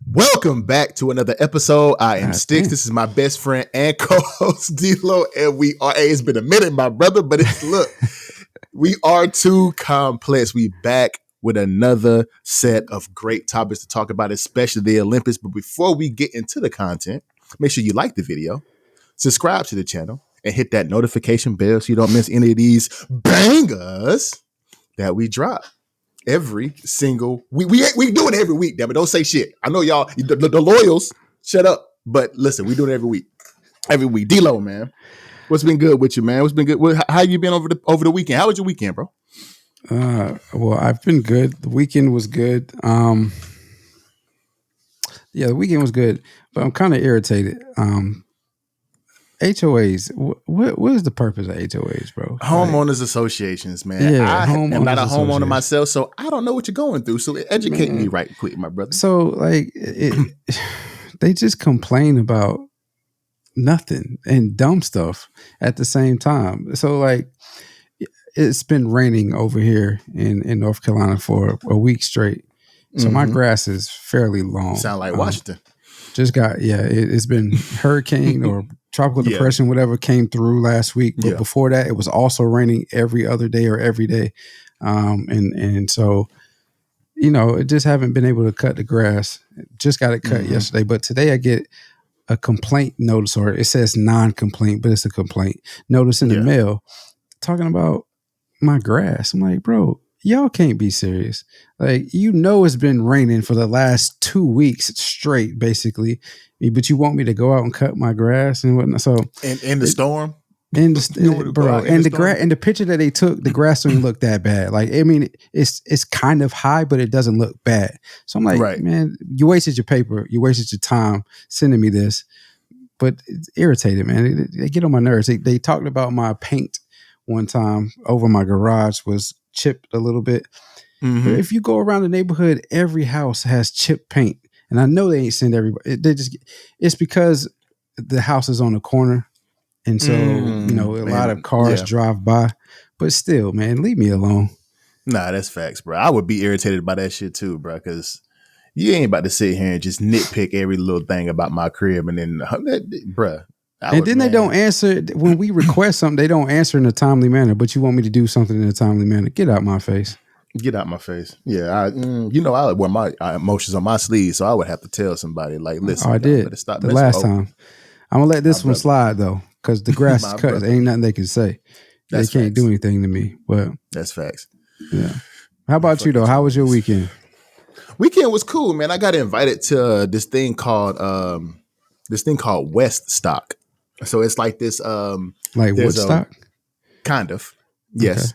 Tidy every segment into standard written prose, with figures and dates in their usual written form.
Welcome back to another episode. I am Sticks. This is my best friend and co-host D-Lo, and we are. Hey, it's been a minute, my brother, but we are too complex. We back with another set of great topics to talk about, especially the Olympics. But before we get into the content, make sure you like the video, subscribe to the channel, and hit that notification bell so you don't miss any of these bangers that we drop. Every single week. We do it every week, damn it. Don't say shit. I know y'all, the loyals, shut up. But listen, we do it every week. Every week. D-Lo, man. What's been good with you, man? What's been good? How you been over the weekend? How was your weekend, bro? Well, I've been good. The weekend was good. The weekend was good, but I'm kind of irritated. HOAs. What is the purpose of HOAs, bro? Homeowners associations, man. Yeah, I am not a homeowner myself, so I don't know what you're going through. So educate me right quick, my brother. So they just complain about nothing and dumb stuff at the same time. So it's been raining over here in North Carolina for a week straight. So my grass is fairly long. Sound like Washington. It's been hurricane or tropical depression, whatever came through last week. But before that, it was also raining every other day or every day. And so, it just haven't been able to cut the grass. Just got it cut yesterday. But today I get a complaint notice, or it says non-complaint, but it's a complaint notice in the mail talking about my grass. I'm like, bro, y'all can't be serious. It's been raining for the last 2 weeks straight, basically. But you want me to go out and cut my grass and whatnot? So in the storm, and the picture that they took, the grass don't look that bad. It's kind of high, but it doesn't look bad. So I'm like, man, you wasted your paper, you wasted your time sending me this. But it's irritated, man. They get on my nerves. They talked about my paint one time over my garage was chipped a little bit. But if you go around the neighborhood, every house has chipped paint. And I know they ain't send everybody. It's because the house is on the corner. And so, a lot of cars drive by. But still, man, leave me alone. Nah, that's facts, bro. I would be irritated by that shit too, bro, because you ain't about to sit here and just nitpick every little thing about my crib. And then, bro. They don't answer. When we request something, they don't answer in a timely manner. But you want me to do something in a timely manner. Get out my face. Get out my face. Yeah, I wear my emotions on my sleeve, so I would have to tell somebody, listen. I did stop the last time. I'm going to let this one slide, though, because the grass is cut. There ain't nothing they can say. They can't do anything to me. But that's facts. Yeah. How about you, though? How was your weekend? Weekend was cool, man. I got invited to this thing called West Stock. So it's like this Woodstock? Kind of. Yes. Okay.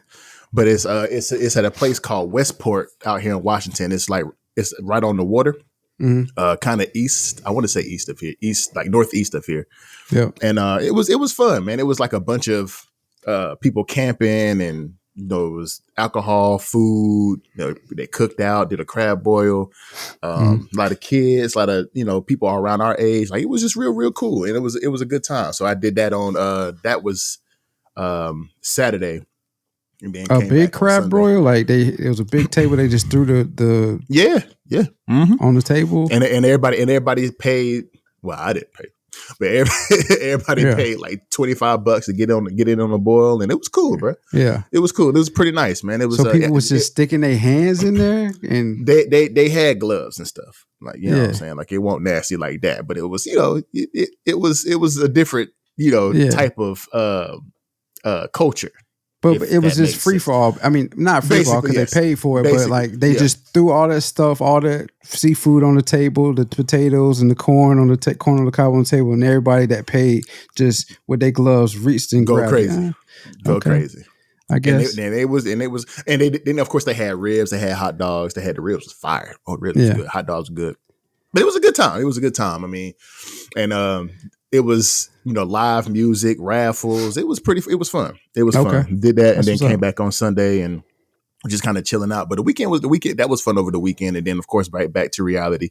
But it's at a place called Westport out here in Washington. It's right on the water. Kind of east. I want to say east of here. East, like northeast of here. Yeah. And it was fun, man. It was like a bunch of people camping, and it was alcohol, food. They cooked out, did a crab boil. A lot of kids, a lot of people around our age. It was just real cool, and it was a good time. So I did that on that was Saturday. And then a big crab broil, it was a big table. They just threw the on the table, and everybody paid. Well, I didn't pay, but everybody paid like $25 to get in on the boil, and it was cool, bro. Yeah, it was cool. It was pretty nice, man. It was people was just sticking their hands in there, and they had gloves and stuff, what I'm saying, it wasn't nasty like that, but it was it was a different type of culture. But it was just free for all. I mean, not free for all because they paid for it, but they just threw all that stuff, all that seafood on the table, the potatoes and the corn on the corn on the cob on the table, and everybody that paid just with their gloves reached and go grabbed crazy, it. Go crazy. I guess. And then of course they had ribs, they had hot dogs, they had the ribs was fire. Oh, ribs was good. Hot dogs were good. But it was a good time. I mean, and it was, live music, raffles. It was fun. It was fun. Did that and then came back on Sunday and just kind of chilling out. But the weekend that was fun over the weekend. And then of course, right back to reality.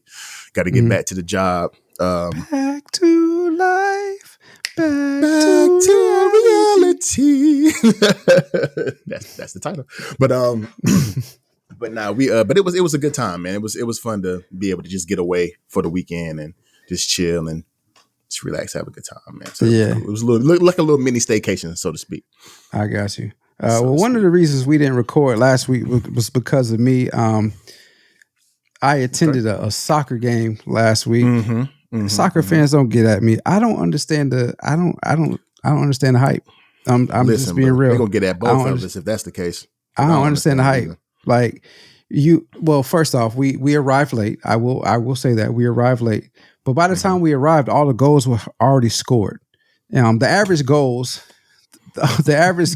Got to get back to the job. Back to life. Back to reality. That's the title. But But nah, but it was a good time, man. It was fun to be able to just get away for the weekend and just chill and just relax, have a good time, man. So it was like a little mini staycation, so to speak. I got you. One of the reasons we didn't record last week was because of me. I attended a soccer game last week. Soccer fans don't get at me. I don't understand I don't understand the hype. I'm just being real. They're gonna get at both of us if that's the case. I don't understand the hype. Either. Like first off, we arrived late. I will say that we arrived late. But by the time we arrived, all the goals were already scored. The average goals, the average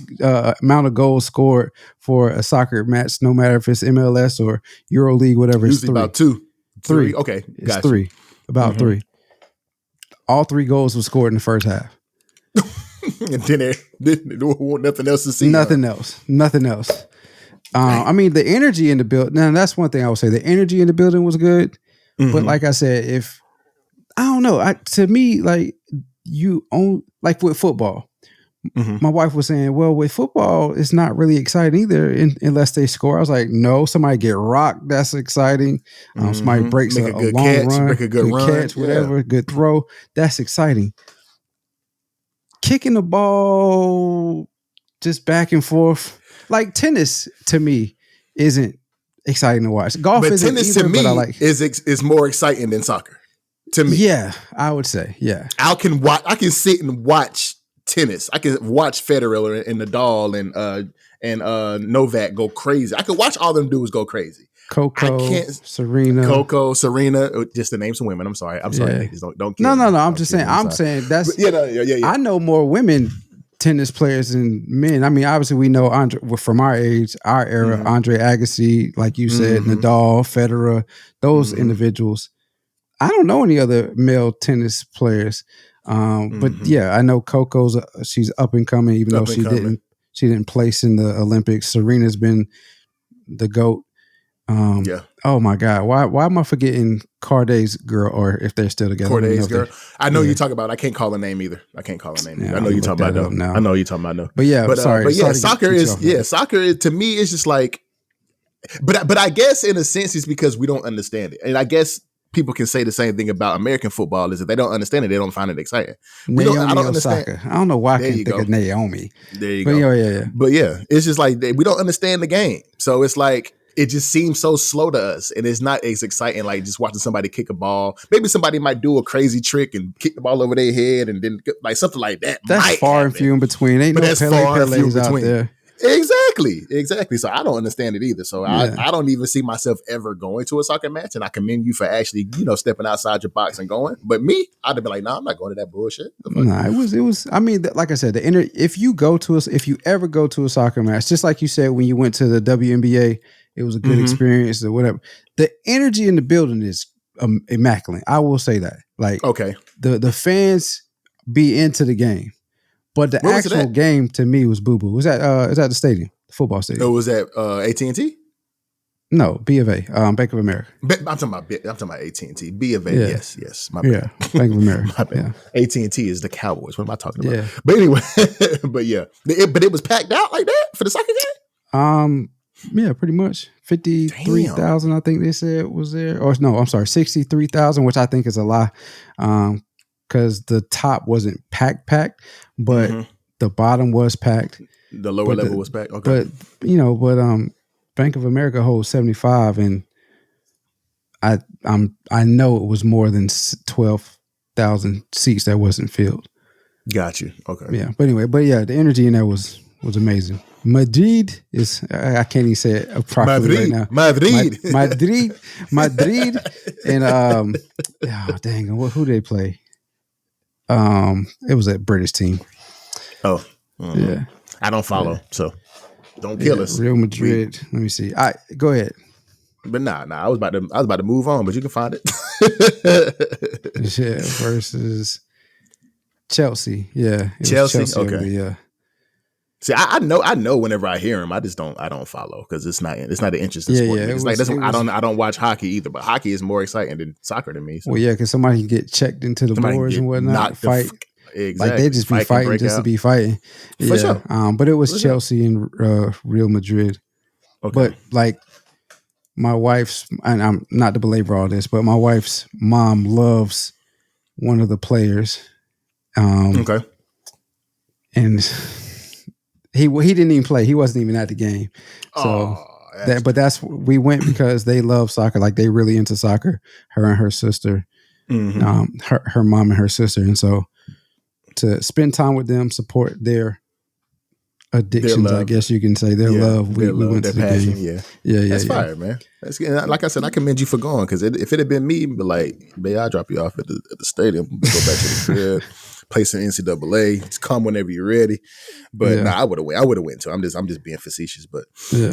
amount of goals scored for a soccer match, no matter if it's MLS or EuroLeague, whatever, usually it's about three. Okay, it's gotcha. 3. About 3. All 3 goals were scored in the first half. And then there was nothing else to see. Nothing else. I mean, the energy in the building. Now, that's one thing I would say. The energy in the building was good, but like I said, I don't know. To me, like like with football. My wife was saying, well, with football, it's not really exciting either unless they score. I was like, no, somebody get rocked. That's exciting. Somebody breaks a long catch, run, break a good run, catch, whatever, good throw. That's exciting. Kicking the ball just back and forth. Like tennis to me isn't exciting to watch. Golf but isn't tennis either, to me but I like is more exciting than soccer. To me. Yeah, I would say. Yeah. I can sit and watch tennis. I can watch Federer and Nadal and Novak go crazy. I could watch all them dudes go crazy. Serena, just to name some women. I'm sorry, ladies. Don't. No. I'm just saying. I'm saying that's. Yeah. I know more women tennis players than men. I mean, obviously we know from our age, our era, Andre Agassi, like you said, Nadal, Federer, those individuals. I don't know any other male tennis players. But yeah, I know Coco's she's up and coming, even though she didn't place in the Olympics. Serena's been the GOAT. Oh my God, why am I forgetting Carday's girl, or if they're still together? Carday's girl. I know you talk about. I can't call her name either. I know you talking about though. I know you talking about though. But yeah, sorry. Soccer to me is just like. But I guess in a sense it's because we don't understand it, and I guess. People can say the same thing about American football is if they don't understand it, they don't find it exciting. I don't understand. Osaka. I don't know why I can think of Naomi. There you go. Yeah. But yeah, it's just like we don't understand the game. So it's like, it just seems so slow to us. And it's not as exciting like just watching somebody kick a ball. Maybe somebody might do a crazy trick and kick the ball over their head and then like something like that. That's far and few in between. Ain't no Pele's out there. Exactly. So I don't understand it either. So I don't even see myself ever going to a soccer match, and I commend you for actually, stepping outside your box and going. But me, I'd have been like, nah, I'm not going to that bullshit. Nah, it was. I mean, like I said, if you ever go to a soccer match, just like you said when you went to the WNBA, it was a good experience or whatever. The energy in the building is immaculate. I will say that. Like, okay, the fans be into the game. But the actual game to me was boo boo. Was that the stadium, the football stadium? Oh, was that AT&T? No, B of A, Bank of America. I'm talking about AT&T. B of A, yes. My bad. Yeah, Bank of America. My bad. Yeah. AT&T is the Cowboys. What am I talking about? Yeah. But anyway, but it was packed out like that for the soccer game. Yeah, pretty much 53,000. I think they said was there. Or no, I'm sorry, 63,000, which I think is a lie. Because the top wasn't packed, but the bottom was packed. The lower level was packed. Okay, but Bank of America holds 75, and I know it was more than 12,000 seats that wasn't filled. Got you. Okay. Yeah, but anyway, the energy in there was amazing. Madrid is I can't even say it properly right now. Madrid, and dang, who did they play? It was a British team. Oh, yeah. I don't follow, so don't kill us. Real Madrid. Let me see. Go ahead. But nah. I was about to move on, but you can find it. Yeah, versus Chelsea. Yeah, Chelsea. Okay. Yeah. See, I know whenever I hear him, I don't follow because it's not an interesting sport. Yeah, I don't watch hockey either, but hockey is more exciting than soccer to me. So. Well, yeah, because somebody can get checked into the boards and whatnot, fight. Exactly. Like they just be fighting just to be fighting. For sure. But it was Chelsea and Real Madrid. Okay. But like my wife's, and I'm not to belabor all this, but my wife's mom loves one of the players. Okay. And he didn't even play. He wasn't even at the game. So we went because they love soccer. Like they really into soccer, her and her sister, her mom and her sister. And so to spend time with them, support their addictions, I guess you can say, their love. We went to the passion, game. Yeah. That's fire, man. That's, like I said, I commend you for going, because if it had been me, but like, babe, I'll drop you off at the stadium, go back to the crib, play some NCAA. Just come whenever you're ready. But I would have went. I would have went too. I'm just being facetious. But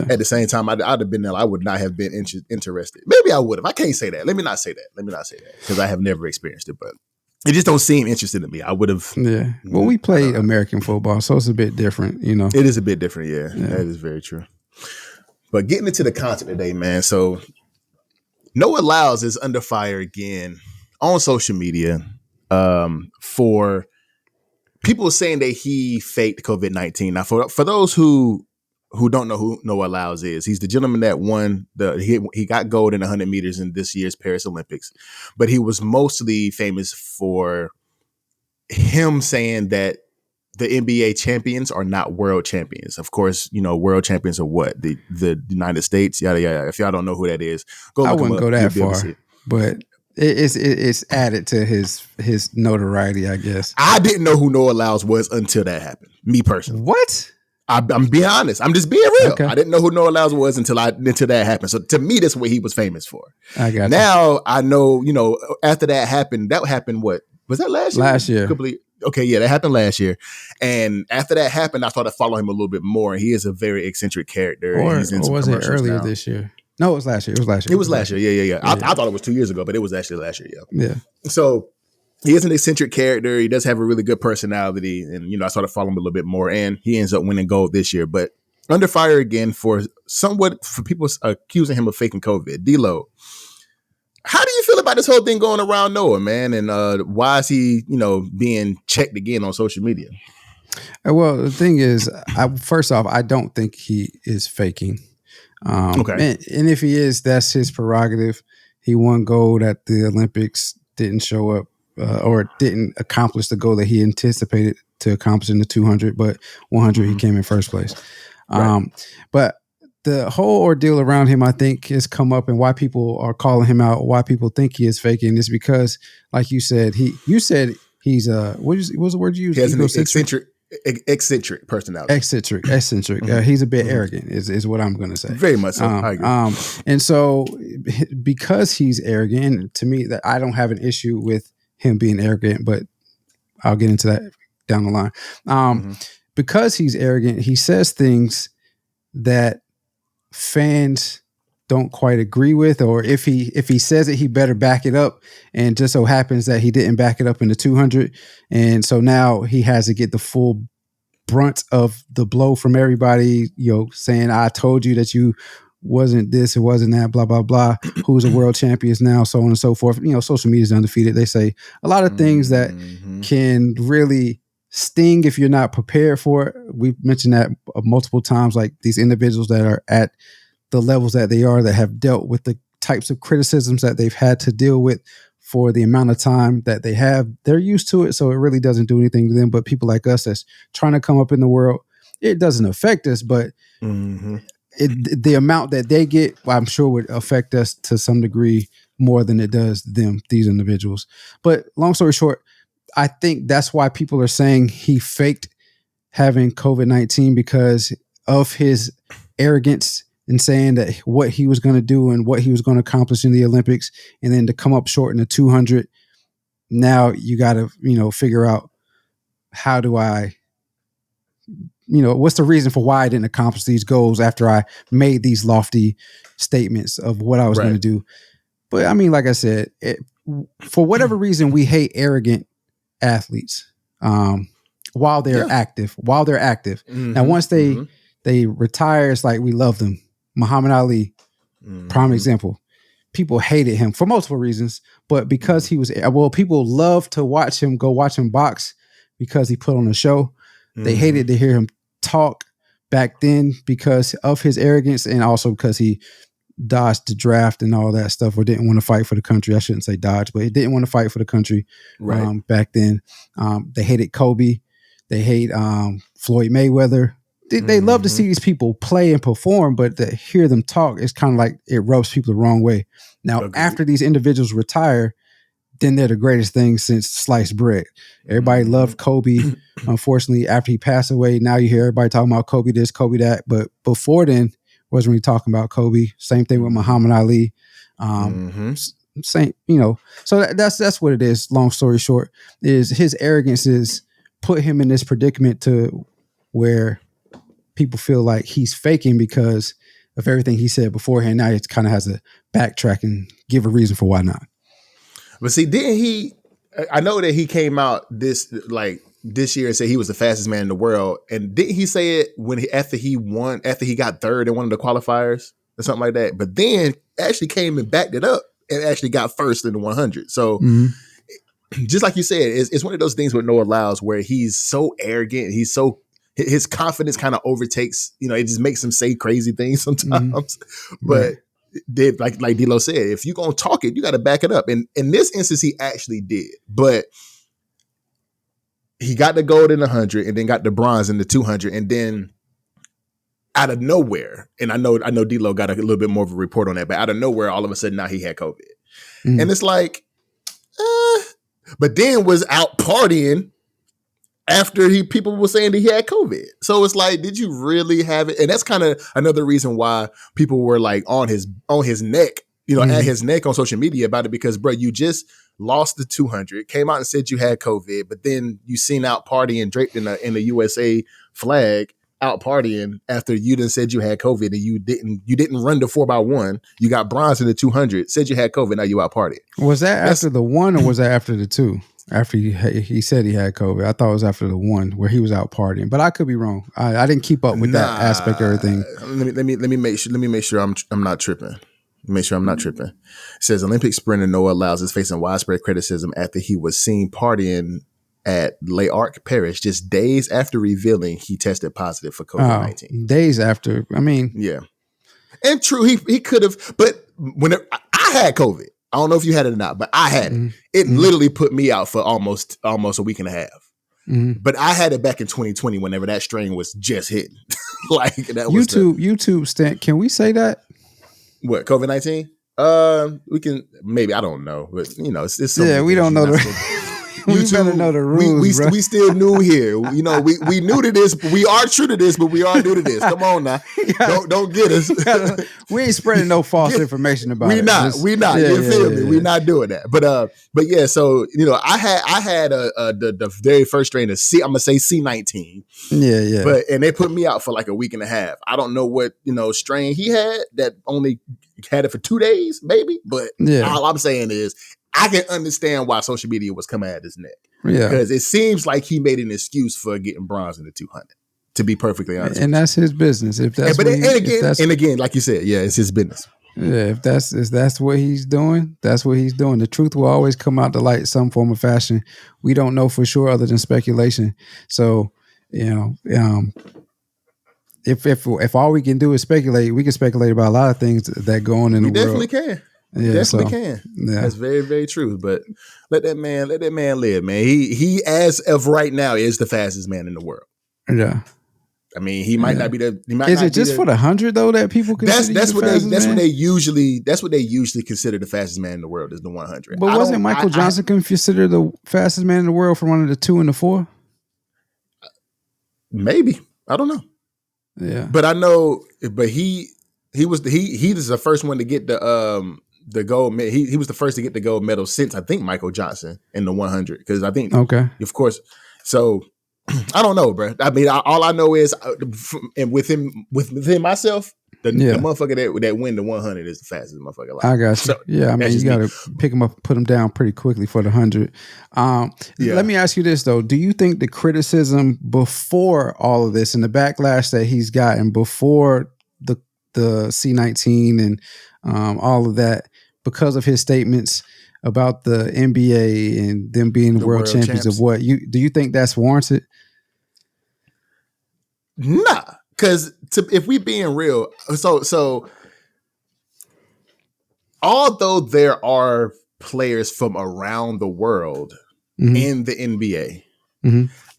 at the same time, I'd have been there. I would not have been interested. Maybe I would have. I can't say that. Let me not say that because I have never experienced it. But it just don't seem interesting to me. I would have. Yeah. Well, we played American football, so it's a bit different, you know. It is a bit different, yeah. That is very true. But getting into the content today, man. So Noah Lyles is under fire again on social media for people saying that he faked COVID-19. Now, for those who don't know who Noah Lyles is, he's the gentleman that won he got gold in 100 meters in this year's Paris Olympics, but he was mostly famous for him saying that the NBA champions are not world champions. Of course, you know, world champions are what? The United States, yada, yada. If y'all don't know who that is, go look I wouldn't him up. Go that far, but it's added to his notoriety, I guess. I didn't know who Noah Lyles was until that happened. Me personally. What? I'm being honest. I'm just being real. Okay. I didn't know who Noah Lyles was until that happened. So to me, that's what he was famous for. I got now I know, you know, after that happened what? Was that last year? Last year. Okay, yeah, that happened last year. And after that happened, I started following him a little bit more. He is a very eccentric character. Or was it earlier this year? No, it was last year. It was last year. Yeah. I thought it was 2 years ago, but it was actually last year, yeah. So he is an eccentric character. He does have a really good personality. And, you know, I started following him a little bit more. And he ends up winning gold this year. But under fire again for people accusing him of faking COVID. D-Lo, how do you feel about this whole thing going around Noah, man? And why is he, you know, being checked again on social media? Well, the thing is, first off, I don't think he is faking. Okay. And if he is, that's his prerogative. He won gold at the Olympics, didn't show up or didn't accomplish the goal that he anticipated to accomplish in the 200, but 100 he came in first place. Right. But the whole ordeal around him, I think, has come up, and why people are calling him out, why people think he is faking, is because, like you said, he's what was the word you used? He has an eccentric personality. Eccentric. He's a bit arrogant, is what I'm going to say. Very much so. I agree. And so, because he's arrogant, to me, that I don't have an issue with him being arrogant, but I'll get into that down the line. Because he's arrogant, he says things that fans don't quite agree with, or if he says it, he better back it up. And just so happens that he didn't back it up in the 200, and so now he has to get the full brunt of the blow from everybody, you know, saying, I told you that you wasn't this, it wasn't that, blah blah blah. Who's a world champion now, so on and so forth. You know, social media is undefeated. They say a lot of things that can really sting if you're not prepared for it. We've mentioned that multiple times, like these individuals that are at the levels that they are, that have dealt with the types of criticisms that they've had to deal with for the amount of time that they have, they're used to it. So it really doesn't do anything to them. But people like us that's trying to come up in the world, it doesn't affect us, but the amount that they get, I'm sure, would affect us to some degree more than it does them, these individuals. But long story short, I think that's why people are saying he faked having COVID-19, because of his arrogance in saying that what he was going to do and what he was going to accomplish in the Olympics, and then to come up short in the 200. Now you got to, you know, figure out, how do I, you know, what's the reason for why I didn't accomplish these goals after I made these lofty statements of what I was going to do. But I mean, like I said, for whatever reason, we hate arrogant athletes while they're active. Now, once they retire, it's like we love them. Muhammad Ali, prime example. People hated him for multiple reasons, but because he was, people love to watch him box because he put on a show. They hated to hear him talk back then because of his arrogance, and also because he dodged the draft and all that stuff, or didn't want to fight for the country. I shouldn't say dodge, but he didn't want to fight for the country back then. They hated Kobe. They hate Floyd Mayweather. They love to see these people play and perform, but to hear them talk, it's kind of like it rubs people the wrong way. Now, after these individuals retire, then they're the greatest thing since sliced bread. Everybody loved Kobe. Unfortunately, after he passed away, now you hear everybody talking about Kobe this, Kobe that. But before then, wasn't really talking about Kobe. Same thing with Muhammad Ali. Same, So that's what it is. Long story short, is his arrogance is put him in this predicament to where people feel like he's faking because of everything he said beforehand. Now it kind of has to backtrack and give a reason for why not. But see, didn't he? I know that he came out this year and said he was the fastest man in the world. And didn't he say it after he got third in one of the qualifiers or something like that? But then actually came and backed it up and actually got first in the 100. So just like you said, it's one of those things with Noah Lyles where he's so arrogant. His confidence kind of overtakes, it just makes him say crazy things sometimes. But like D-Lo said, if you're going to talk it, you got to back it up. And in this instance, he actually did. But he got the gold in the 100 and then got the bronze in the 200. And then out of nowhere, and I know D-Lo got a little bit more of a report on that, but out of nowhere, all of a sudden now he had COVID. And it's like, but then was out partying after people were saying that he had COVID. So it's like, did you really have it? And that's kind of another reason why people were like on his neck, at his neck on social media about it, because bro, you just lost the 200, came out and said you had COVID, but then you seen out partying draped in the USA flag, out partying after you done said you had COVID and you didn't run the 4x1. You got bronze in the 200, said you had COVID, now you out partying. Was that after the 1 or was that after the 2? After he said he had COVID, I thought it was after the 1 where he was out partying, but I could be wrong. I didn't keep up with that aspect of everything. Let me make sure I'm not tripping. Make sure I'm not tripping. It says Olympic sprinter Noah Lyles is facing widespread criticism after he was seen partying at Les Arcs, Paris, just days after revealing he tested positive for COVID-19. Days after, I mean, yeah, and true, he could have, but when I had COVID. I don't know if you had it or not, but I had it. It literally put me out for almost a week and a half. But I had it back in 2020 whenever that strain was just hitting. Like that was YouTube Stan, can we say that? What, COVID-19? We can, maybe, I don't know, but it's so we don't know we better know the rules. We still new here. We new to this, but we are true to this, but we are new to this. Come on now. Don't get us. We ain't spreading no false information about it. We not. You feel me? We not doing that. But yeah, so I had the very first strain of I'm gonna say C19. Yeah. But and they put me out for like a week and a half. I don't know what strain he had that only had it for 2 days, maybe. But all I'm saying is, I can understand why social media was coming at his neck. Yeah. Because it seems like he made an excuse for getting bronze in the 200, to be perfectly honest. And that's his business. If that's and again, like you said, yeah, it's his business. Yeah, if that's what he's doing, that's what he's doing. The truth will always come out to light in some form or fashion. We don't know for sure other than speculation. So, if all we can do is speculate, we can speculate about a lot of things that go on in the world. We definitely can. Definitely can. Yeah. That's very, very true. But let that man live, man. He as of right now is the fastest man in the world. Yeah. I mean, he might not be the. Is it just for the 100 though that people consider? That's what they usually consider the fastest man in the world is the 100. But wasn't Michael Johnson considered the fastest man in the world for one of the 2 and the 4? Maybe, I don't know. Yeah, but I know. But he was the first one to get the gold. He was the first to get the gold medal since I think Michael Johnson in the 100, because I think of course. So I don't know, bro. I mean, all I know is, and within myself, the motherfucker that win the 100 is the fastest motherfucker alive. I got you. So, I mean, you got to pick him up, put him down pretty quickly for the 100. Let me ask you this though: do you think the criticism before all of this and the backlash that he's gotten before the C19 and all of that, because of his statements about the NBA and them being the world champions of what, do you think that's warranted? Nah, because if we being real, so although there are players from around the world in the NBA,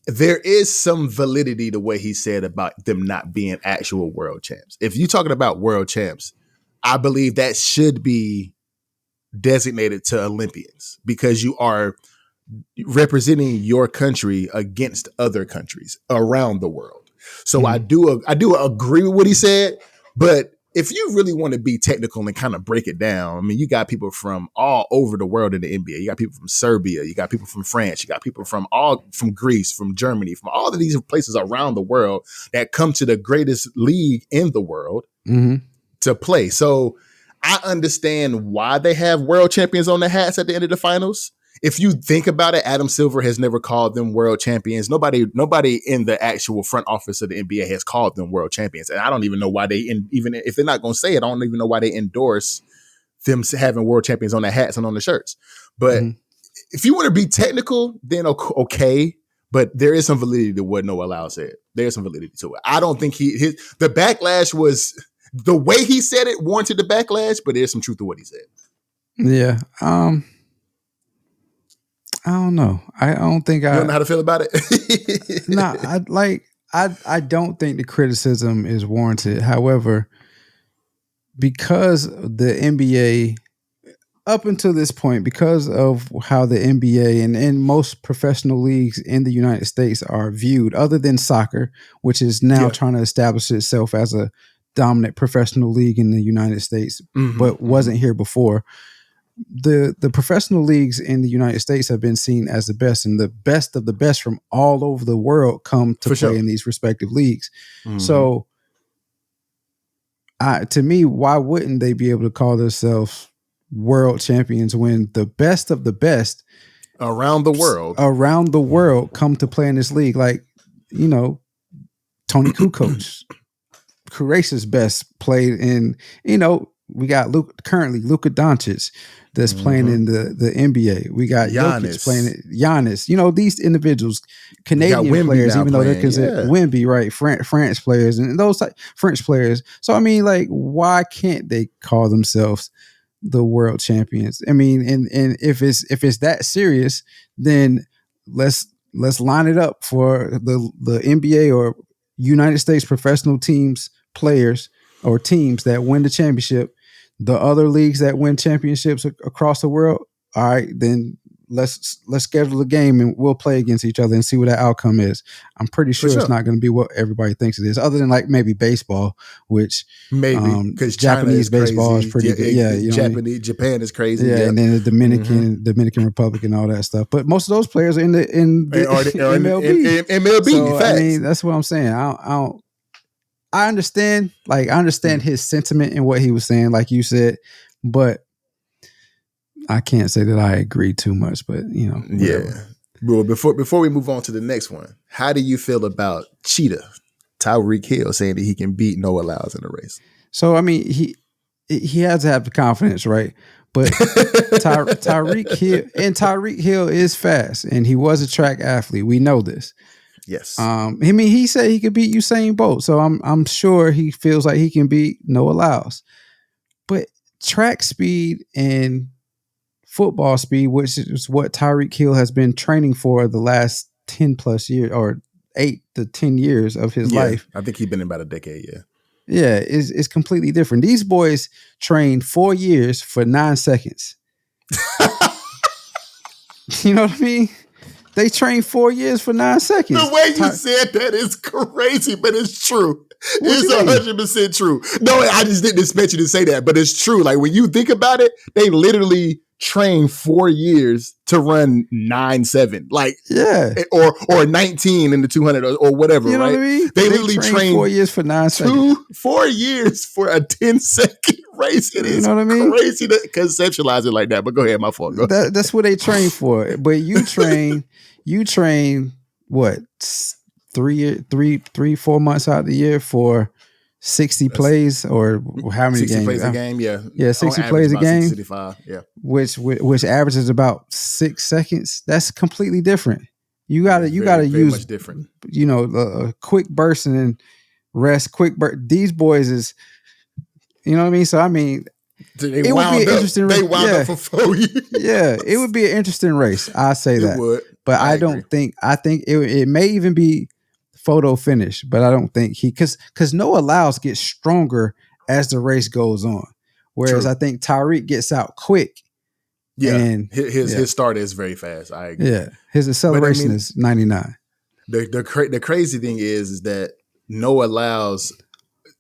there is some validity to what he said about them not being actual world champs. If you're talking about world champs, I believe that should be designated to Olympians because you are representing your country against other countries around the world. So I do agree with what he said, but if you really want to be technical and kind of break it down, I mean, you got people from all over the world in the NBA. You got people from Serbia, you got people from France, you got people from Greece, from Germany, from all of these places around the world that come to the greatest league in the world to play. So I understand why they have world champions on the hats at the end of the finals. If you think about it, Adam Silver has never called them world champions. Nobody in the actual front office of the NBA has called them world champions. And I don't even know why even if they're not going to say it, I don't even know why they endorse them having world champions on their hats and on the shirts. But if you want to be technical, then okay. But there is some validity to what Noah Lyles said. There's some validity to it. I don't think the backlash was the way he said it warranted the backlash, but there's some truth to what he said. Yeah. I don't know. I don't think you don't know how to feel about it. I don't think the criticism is warranted. However, because the NBA, up until this point, because of how the NBA and most professional leagues in the United States are viewed, other than soccer, which is now trying to establish itself as a dominant professional league in the United States, but wasn't here before. The professional leagues in the United States have been seen as the best, and the best of the best from all over the world come to play in these respective leagues. So, to me, why wouldn't they be able to call themselves world champions when the best of the best around the world come to play in this league? Like, Tony Kukoc, Croatia's best, played in, we got currently Luka Doncic that's playing in the NBA. We got Jokic playing it. Giannis. These individuals, Canadian players, even though they're considered Wemby, right? French players and those French players. So I mean, like, why can't they call themselves the world champions? I mean, and if it's that serious, then let's line it up for the NBA or United States professional teams, players or teams that win the championship, the other leagues that win championships across the world. All right, then let's schedule a game and we'll play against each other and see what that outcome is. I'm pretty sure it's not going to be what everybody thinks it is, other than like maybe baseball, which because Japanese baseball is pretty good. Yeah, Japan is crazy. Yeah, and then the Dominican Republic and all that stuff. But most of those players are in the MLB. MLB. So, I mean, that's what I'm saying. I understand his sentiment and what he was saying, like you said, but I can't say that I agree too much, but whatever. Yeah. Well, before we move on to the next one, how do you feel about Cheetah, Tyreek Hill, saying that he can beat Noah Lyles in the race? So I mean, he has to have the confidence, right? But Tyreek Hill is fast, and he was a track athlete. We know this. Yes. I mean, he said he could beat Usain Bolt, so I'm sure he feels like he can beat Noah Lyles. But track speed and football speed, which is what Tyreek Hill has been training for the last 10 plus years, or 8 to 10 years of his life. I think he's been in about a decade. Yeah. Yeah, it's completely different. These boys trained 4 years for 9 seconds. You know what I mean? They trained 4 years for 9 seconds. The way you said that is crazy, but it's true. It's 100% true. No, I just didn't expect you to say that, but it's true. Like, when you think about it, they literally trained 4 years to run 9.7, like, or 19 in the 200 or whatever. You know what I mean? They literally trained 4 years for 9 seconds. 4 years for a 10-second race. It is crazy to conceptualize it like that. But go ahead, my fault. That's what they train for. But you train what 3-4 months out of the year for 60 plays, or how many 60 games? Plays a game, yeah. 60 plays a game. 65, yeah. Which averages about 6 seconds. That's completely different. You gotta use much different. A quick burst and then rest. Quick burst. These boys is, you know what I mean. So I mean, It would be an interesting race. They wound up for 4 years. Yeah, it would be an interesting race. I say that. It would. But I don't think. I think it may even be photo finish, but I don't think because Noah Lyles gets stronger as the race goes on, whereas I think Tyreek gets out quick. Yeah, and his start is very fast. I agree. Yeah, his acceleration is 99. The crazy thing is that Noah Lyles,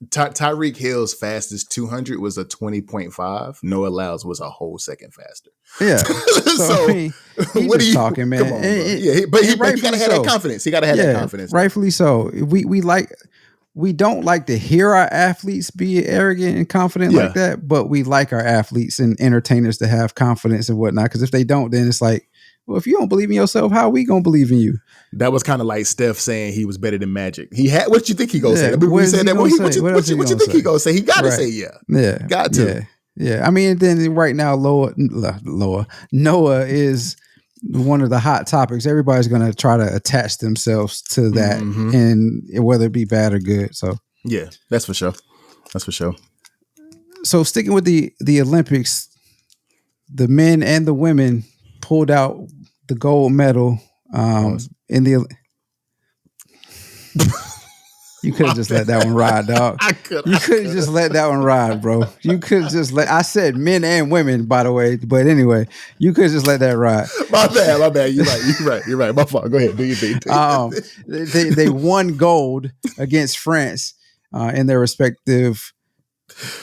Tyreek Hill's fastest 200 was a 20.5. Noah Lyles was a whole second faster. Yeah. So I mean, what are you talking, man? Come on, but he gotta have that confidence. He gotta have that confidence. Rightfully so. We don't like to hear our athletes be arrogant and confident like that, but we like our athletes and entertainers to have confidence and whatnot. Because if they don't, then it's like, well, if you don't believe in yourself, how are we gonna believe in you? That was kind of like Steph saying he was better than Magic. He had. What you think he gonna say? We said that. What you think he gonna say? He got to say yeah. Got to. Yeah. I mean, then right now, Noah is one of the hot topics. Everybody's going to try to attach themselves to that, and whether it be bad or good. So yeah, that's for sure. So sticking with the Olympics, the men and the women pulled out the gold medal in the. You could have just let that one ride, dog. You could have just let that one ride, bro. You could just I said men and women, by the way. But anyway, you could just let that ride. My bad. You're right. My fault. Go ahead. Do your thing. They won gold against France in their respective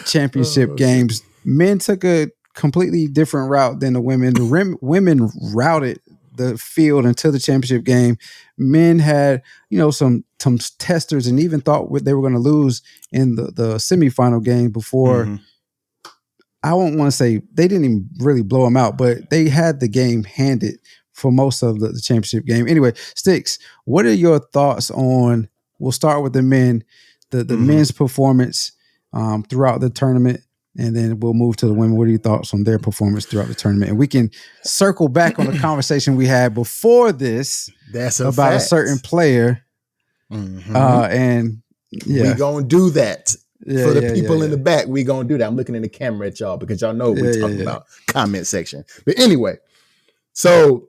championship games. Men took a completely different route than the women. The women routed the field until the championship game. Men had, some testers and even thought they were going to lose in the semifinal game before. I won't want to say they didn't even really blow them out, but they had the game handed for most of the championship game. Anyway, Sticks, what are your thoughts on, we'll start with the men, the men's performance throughout the tournament, and then we'll move to the women. What are your thoughts on their performance throughout the tournament? And we can circle back on the conversation we had before this about a certain player. And we gonna do that. For the people in the back, we gonna do that. I'm looking in the camera at y'all because y'all know we're talking about comment section. But anyway, so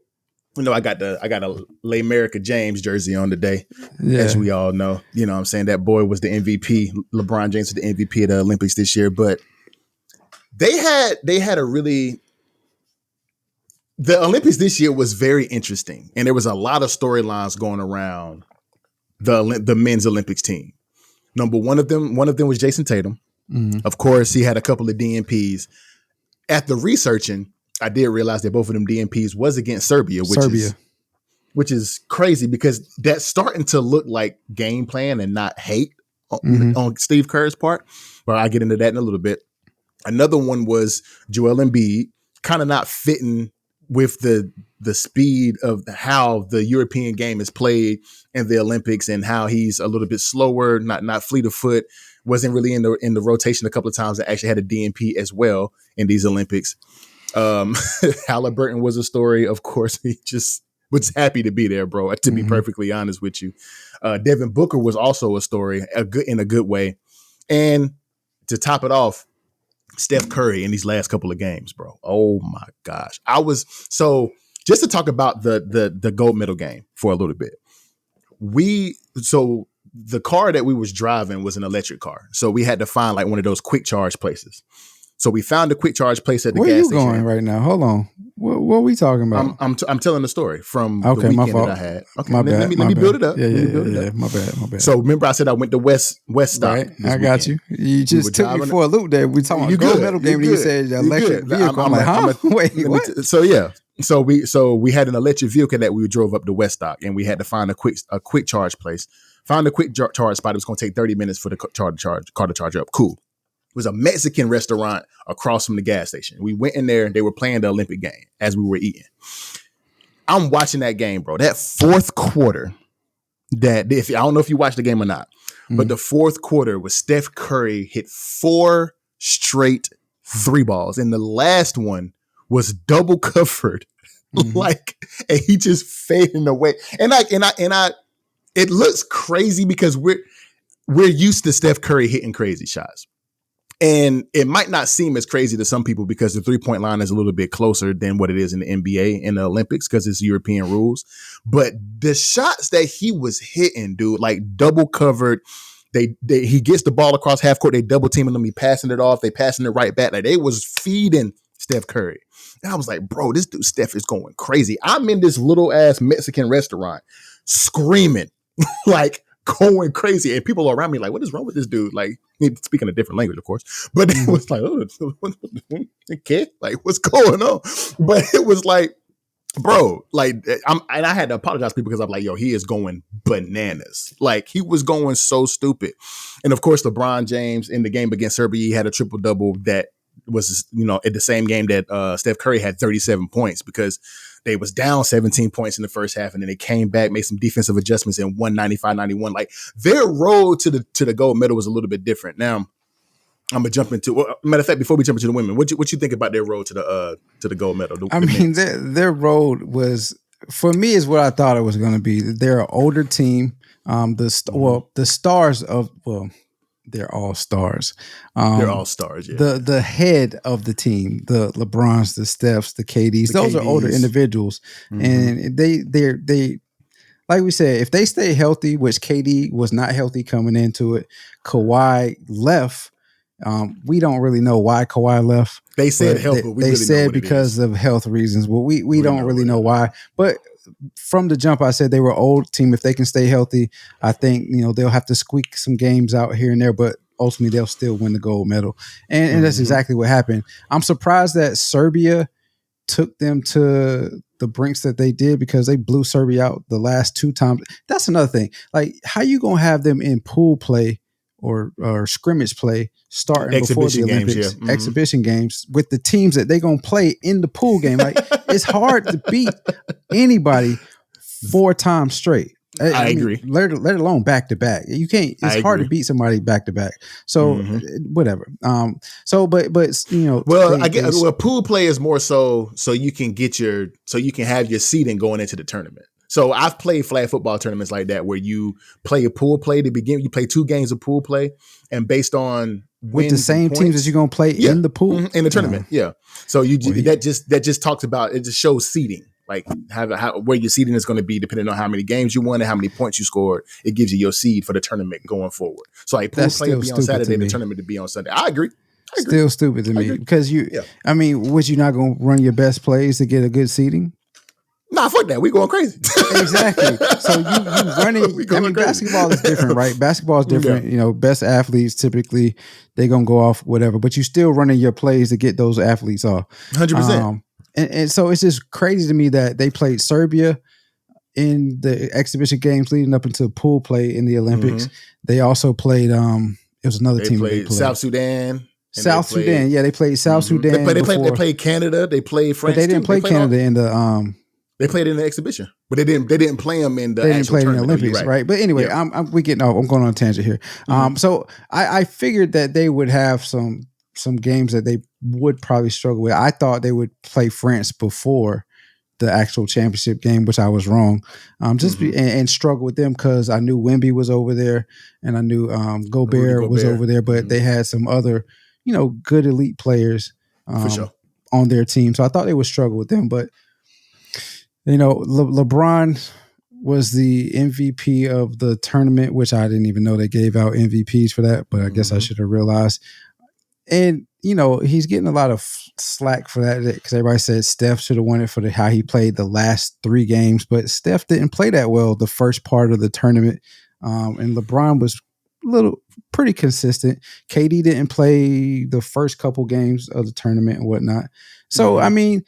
I got a America James jersey on today, as we all know. You know what I'm saying? That boy was the MVP. LeBron James was the MVP of the Olympics this year, but they had the Olympics this year was very interesting, and there was a lot of storylines going around the men's Olympics team. One of them was Jason Tatum. Of course, he had a couple of DNPs. After researching, I did realize that both of them DNPs was against Serbia, which is crazy because that's starting to look like game plan and not hate on Steve Kerr's part. But I'll get into that in a little bit. Another one was Joel Embiid, kind of not fitting with the speed of how the European game is played in the Olympics and how he's a little bit slower, not fleet of foot, wasn't really in the rotation a couple of times and actually had a DNP as well in these Olympics. Halliburton was a story. Of course, he just was happy to be there, bro, to be perfectly honest with you. Devin Booker was also a story, in a good way. And to top it off, Steph Curry in these last couple of games, bro. Oh my gosh. Just to talk about the gold medal game for a little bit. The car that we was driving was an electric car. So we had to find like one of those quick charge places. So we found a quick charge place at the gas station. Where are you going right now? Hold on. What are we talking about? I'm telling the story from the weekend that I had. Okay, let me build it up. Yeah. My bad. So remember I said I went to West Stock. Right. I got you. You just took me for a loop there. We talking about gold medal game and you said electric vehicle. I'm like, huh? Wait, what? So yeah. So we had an electric vehicle that we drove up to West Stock and we had to find a quick charge place. Found a quick charge spot. It was going to take 30 minutes for the car to charge up. Cool. It was a Mexican restaurant across from the gas station. We went in there and they were playing the Olympic game as we were eating. I'm watching that game, bro. That fourth quarter, I don't know if you watched the game or not, but the fourth quarter was Steph Curry hit 4 straight 3 balls. And the last one was double covered. And he just fading away. And it looks crazy because we're used to Steph Curry hitting crazy shots. And it might not seem as crazy to some people because the 3-point line is a little bit closer than what it is in the NBA and the Olympics because it's European rules. But the shots that he was hitting, dude, like double covered, he gets the ball across half court, they double teaming him, he passing it off, they passing it right back. Like they was feeding Steph Curry. And I was like, bro, this dude Steph is going crazy. I'm in this little ass Mexican restaurant screaming, like going crazy. And people around me like, what is wrong with this dude? Like, speaking a different language, of course. But it was like, oh, okay, like, what's going on? But it was like, bro, like, and I had to apologize to people because I'm like, yo, he is going bananas. Like, he was going so stupid. And of course, LeBron James in the game against Serbia, he had a triple-double that was, at the same game that Steph Curry had 37 points because they was down 17 points in the first half, and then they came back, made some defensive adjustments, and won 95-91. Like, their road to the gold medal was a little bit different. Now, I'm gonna jump into. Matter of fact, before we jump into the women, what you think about their road to the gold medal? Their road was, for me, is what I thought it was going to be. They're an older team. The stars of they're all stars. They're all stars. Yeah. The head of the team, the LeBrons, the Stephs, the KDs, those are older individuals, and they like we said, if they stay healthy, which KD was not healthy coming into it, Kawhi left. We don't really know why Kawhi left. They said health, but we really said know because of health reasons. Well, we don't really know why, but from the jump, I said they were an old team. If they can stay healthy, I think they'll have to squeak some games out here and there, but ultimately they'll still win the gold medal. And that's exactly what happened. I'm surprised that Serbia took them to the brinks that they did because they blew Serbia out the last 2 times. That's another thing. Like, how you gonna have them in pool play or scrimmage play starting before the Olympics, exhibition games with the teams that they're going to play in the pool game? Like, it's hard to beat anybody 4 times straight. I agree. Let alone back to back. You can't. It's hard to beat somebody back to back. So whatever. Well, I guess pool play is more so you can have your seeding going into the tournament. So I've played flag football tournaments like that where you play a pool play to begin. You play 2 games of pool play, and based on with the same teams as you're gonna play in the pool in the tournament. Yeah. So that just talks about, it just shows seeding, like how where your seeding is going to be depending on how many games you won and how many points you scored. It gives you your seed for the tournament going forward. So like pool play to be on Saturday, the tournament to be on Sunday. I agree. Still stupid to me because was you not gonna run your best plays to get a good seeding? Nah, fuck that. We going crazy. Exactly. So you running. Basketball is different, right? Basketball is different. Yeah. Best athletes typically they gonna go off whatever, but you still running your plays to get those athletes off. 100%. And so it's just crazy to me that they played Serbia in the exhibition games leading up into pool play in the Olympics. They also played. It was another team. They played South Sudan. Sudan. Yeah, they played South Sudan. They played Canada. They played France. But they didn't play Canada in the. They played in the exhibition, but they didn't play them in the. They didn't play in the Olympics, right? But anyway, I'm going on a tangent here. So I figured that they would have some games that they would probably struggle with. I thought they would play France before the actual championship game, which I was wrong. And struggle with them because I knew Wemby was over there and I knew Gobert was over there, but they had some other good elite players for sure on their team, so I thought they would struggle with them, but. LeBron was the MVP of the tournament, which I didn't even know they gave out MVPs for that, but I guess I should have realized. And, he's getting a lot of slack for that because everybody said Steph should have won it for how he played the last 3 games, but Steph didn't play that well the first part of the tournament. And LeBron was pretty consistent. KD didn't play the first couple games of the tournament and whatnot. So, I mean,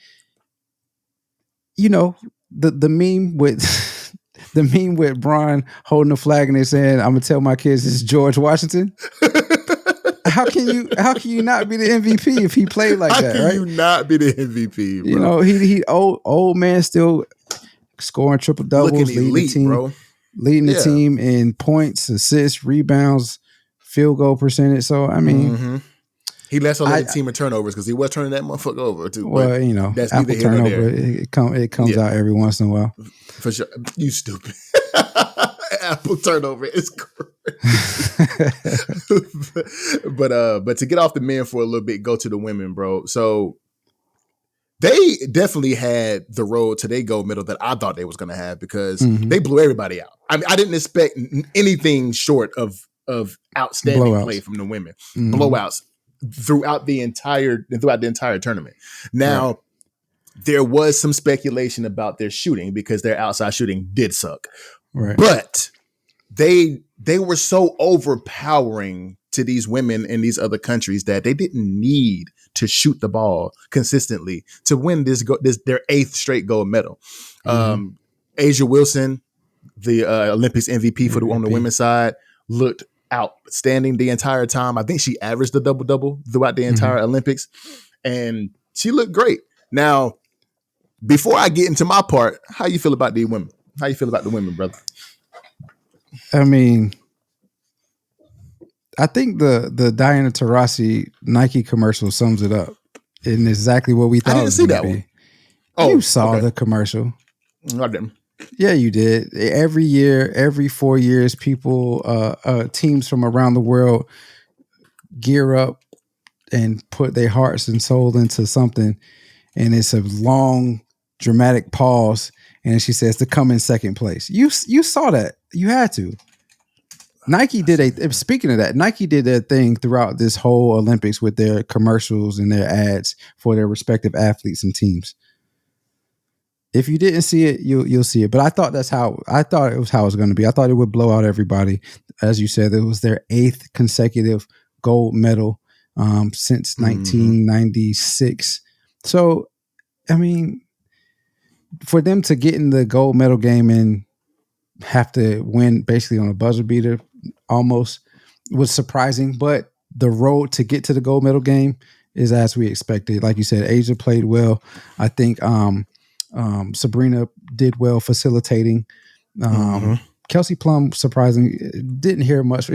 the meme with Bron holding the flag and they saying, "I'm gonna tell my kids this is George Washington." How can you not be the MVP if he played like that? How can you not be the MVP? Bro? He old man still scoring triple doubles, leading the team in points, assists, rebounds, field goal percentage. So I mean. He lets on the team in turnovers because he was turning that motherfucker over too. Well, that's Apple turnover. It comes out every once in a while. For sure. You stupid. apple turnover is crazy. But to get off the men for a little bit, go to the women, bro. So they definitely had the road to their gold medal that I thought they was going to have because they blew everybody out. I mean, I didn't expect anything short of outstanding play from the women. Blowouts throughout the entire tournament. Now, there was some speculation about their shooting because their outside shooting did suck. Right. But they were so overpowering to these women in these other countries that they didn't need to shoot the ball consistently to win this their 8th straight gold medal. Asia Wilson, the Olympics MVP on the women's side, looked outstanding the entire time. I think she averaged a double-double throughout the entire Olympics, and she looked great. Now, before I get into my part, how you feel about the women? How you feel about the women, brother? I mean, I think the Diana Taurasi Nike commercial sums it up in exactly what we thought. I didn't see that one. Oh, you saw the commercial. I didn't. Yeah, you did. Every year, every 4 years, people, teams from around the world gear up and put their hearts and soul into something. And it's a long, dramatic pause. And she says to come in second place. You saw that. You had to. Nike did speaking of that, Nike did their thing throughout this whole Olympics with their commercials and their ads for their respective athletes and teams. If you didn't see it, you'll see it. But I thought it was how it was going to be. I thought it would blow out everybody. As you said, it was their 8th consecutive gold medal since 1996. So, I mean, for them to get in the gold medal game and have to win basically on a buzzer beater almost was surprising. But the road to get to the gold medal game is as we expected. Like you said, Asia played well. I think Sabrina did well facilitating. Kelsey Plum, surprisingly, didn't hear much.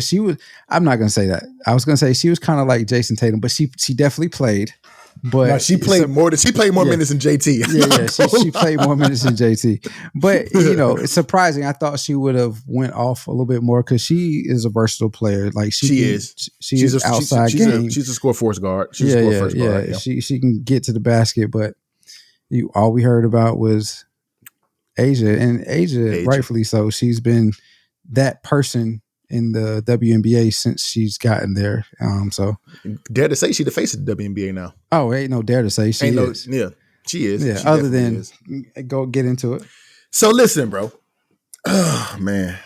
I'm not going to say that. I was going to say she was kind of like Jason Tatum, but she definitely played. But no, she played more minutes than JT. She played more minutes than JT. But it's surprising. I thought she would have went off a little bit more because she is a versile player. Like she's outside game. She's a score force guard. She's a score first guard. Yeah. She can get to the basket, but all we heard about was Asia, and Asia, rightfully so. She's been that person in the WNBA since she's gotten there. So dare to say she the face of the WNBA now. Oh, ain't no dare to say she is. She is. Yeah, other than go get into it. So listen, bro. Oh man.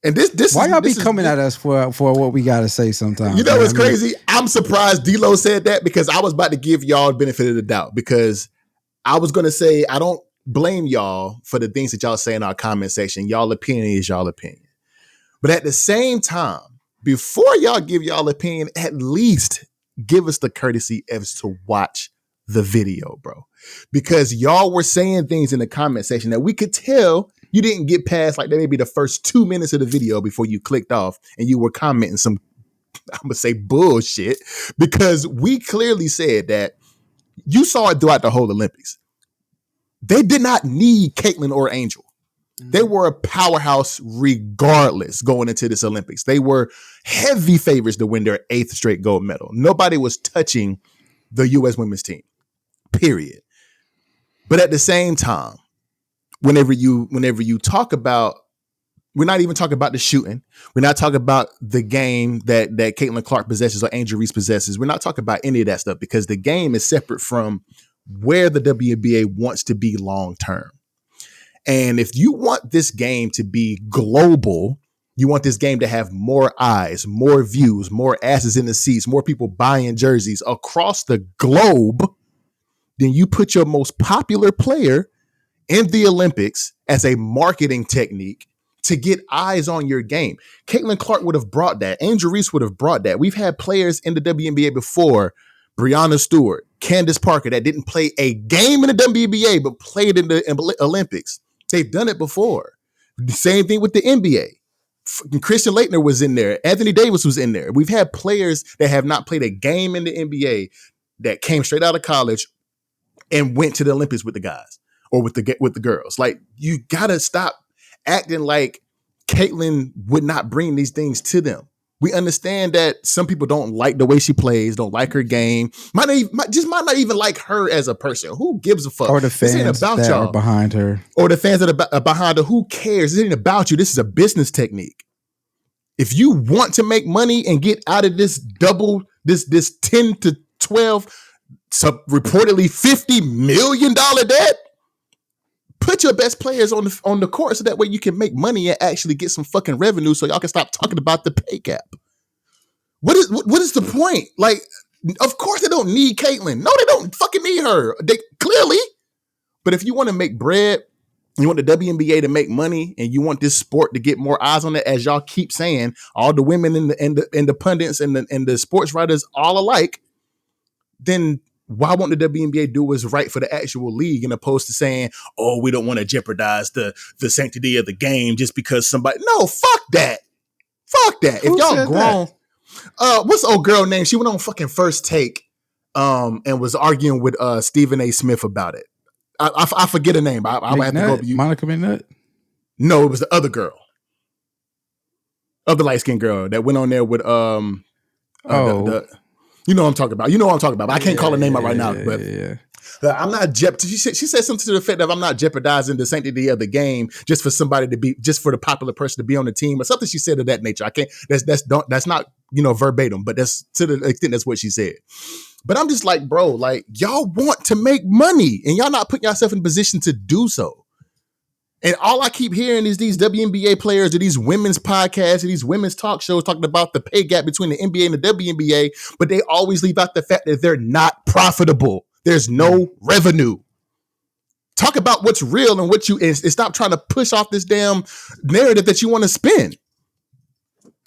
And this why y'all be coming at us for what we gotta say sometimes? You know what's crazy? I'm surprised D-Lo said that because I was about to give y'all the benefit of the doubt because I was gonna say I don't blame y'all for the things that y'all say in our comment section. Y'all opinion is y'all opinion. But at the same time, before y'all give y'all opinion, at least give us the courtesy as to watch the video, bro. Because y'all were saying things in the comment section that we could tell you didn't get past like maybe the first 2 minutes of the video before you clicked off and you were commenting some, I'm going to say bullshit, because we clearly said that you saw it throughout the whole Olympics. They did not need Caitlin or Angel. They were a powerhouse regardless going into this Olympics. They were heavy favorites to win their 8th straight gold medal. Nobody was touching the U.S. women's team, period. But at the same time, whenever you talk about, we're not even talking about the shooting. We're not talking about the game that Caitlin Clark possesses or Angel Reese possesses. We're not talking about any of that stuff because the game is separate from where the WNBA wants to be long term. And if you want this game to be global, you want this game to have more eyes, more views, more asses in the seats, more people buying jerseys across the globe, then you put your most popular player in the Olympics as a marketing technique to get eyes on your game. Caitlin Clark would have brought that. Angel Reese would have brought that. We've had players in the WNBA before, Breonna Stewart, Candace Parker, that didn't play a game in the WNBA, but played in the Olympics. They've done it before. The same thing with the NBA. Christian Laettner was in there. Anthony Davis was in there. We've had players that have not played a game in the NBA that came straight out of college and went to the Olympics with the guys or with the girls. Like, you gotta stop acting like Caitlyn would not bring these things to them. We understand that some people don't like the way she plays, don't like her game, might not even like her as a person. Who gives a fuck? Or the fans this ain't about that y'all. Are behind her. Or the fans that are behind her. Who cares? This ain't about you. This is a business technique. If you want to make money and get out of this 10 to 12, reportedly $50 million debt, put your best players on the court so that way you can make money and actually get some fucking revenue so y'all can stop talking about the pay gap. What is the point? Like, of course they don't need Caitlyn. No, they don't fucking need her. They clearly. But if you want to make bread, you want the WNBA to make money, and you want this sport to get more eyes on it, as y'all keep saying, all the women and the pundits and the sports writers all alike, then why won't the WNBA do what's right for the actual league, in opposed to saying, oh, we don't want to jeopardize the sanctity of the game just because somebody... No, fuck that. Fuck that. If y'all grown... what's the old girl name? She went on fucking First Take and was arguing with Stephen A. Smith about it. I forget her name. I have to go up you. Monica McNutt? No, it was the other girl. Other light-skinned girl that went on there with you know what I'm talking about. You know what I'm talking about. But I can't call her name out right now. But I'm not she said something to the effect of, I'm not jeopardizing the sanctity of the game just for somebody to be, just for the popular person to be on the team, or something she said of that nature. I can't. That's not verbatim, but that's to the extent that's what she said. But I'm just like, bro, like, y'all want to make money and y'all not putting yourself in a position to do so. And all I keep hearing is these WNBA players or these women's podcasts or these women's talk shows talking about the pay gap between the NBA and the WNBA, but they always leave out the fact that they're not profitable. There's no revenue. Talk about what's real and and stop trying to push off this damn narrative that you want to spin.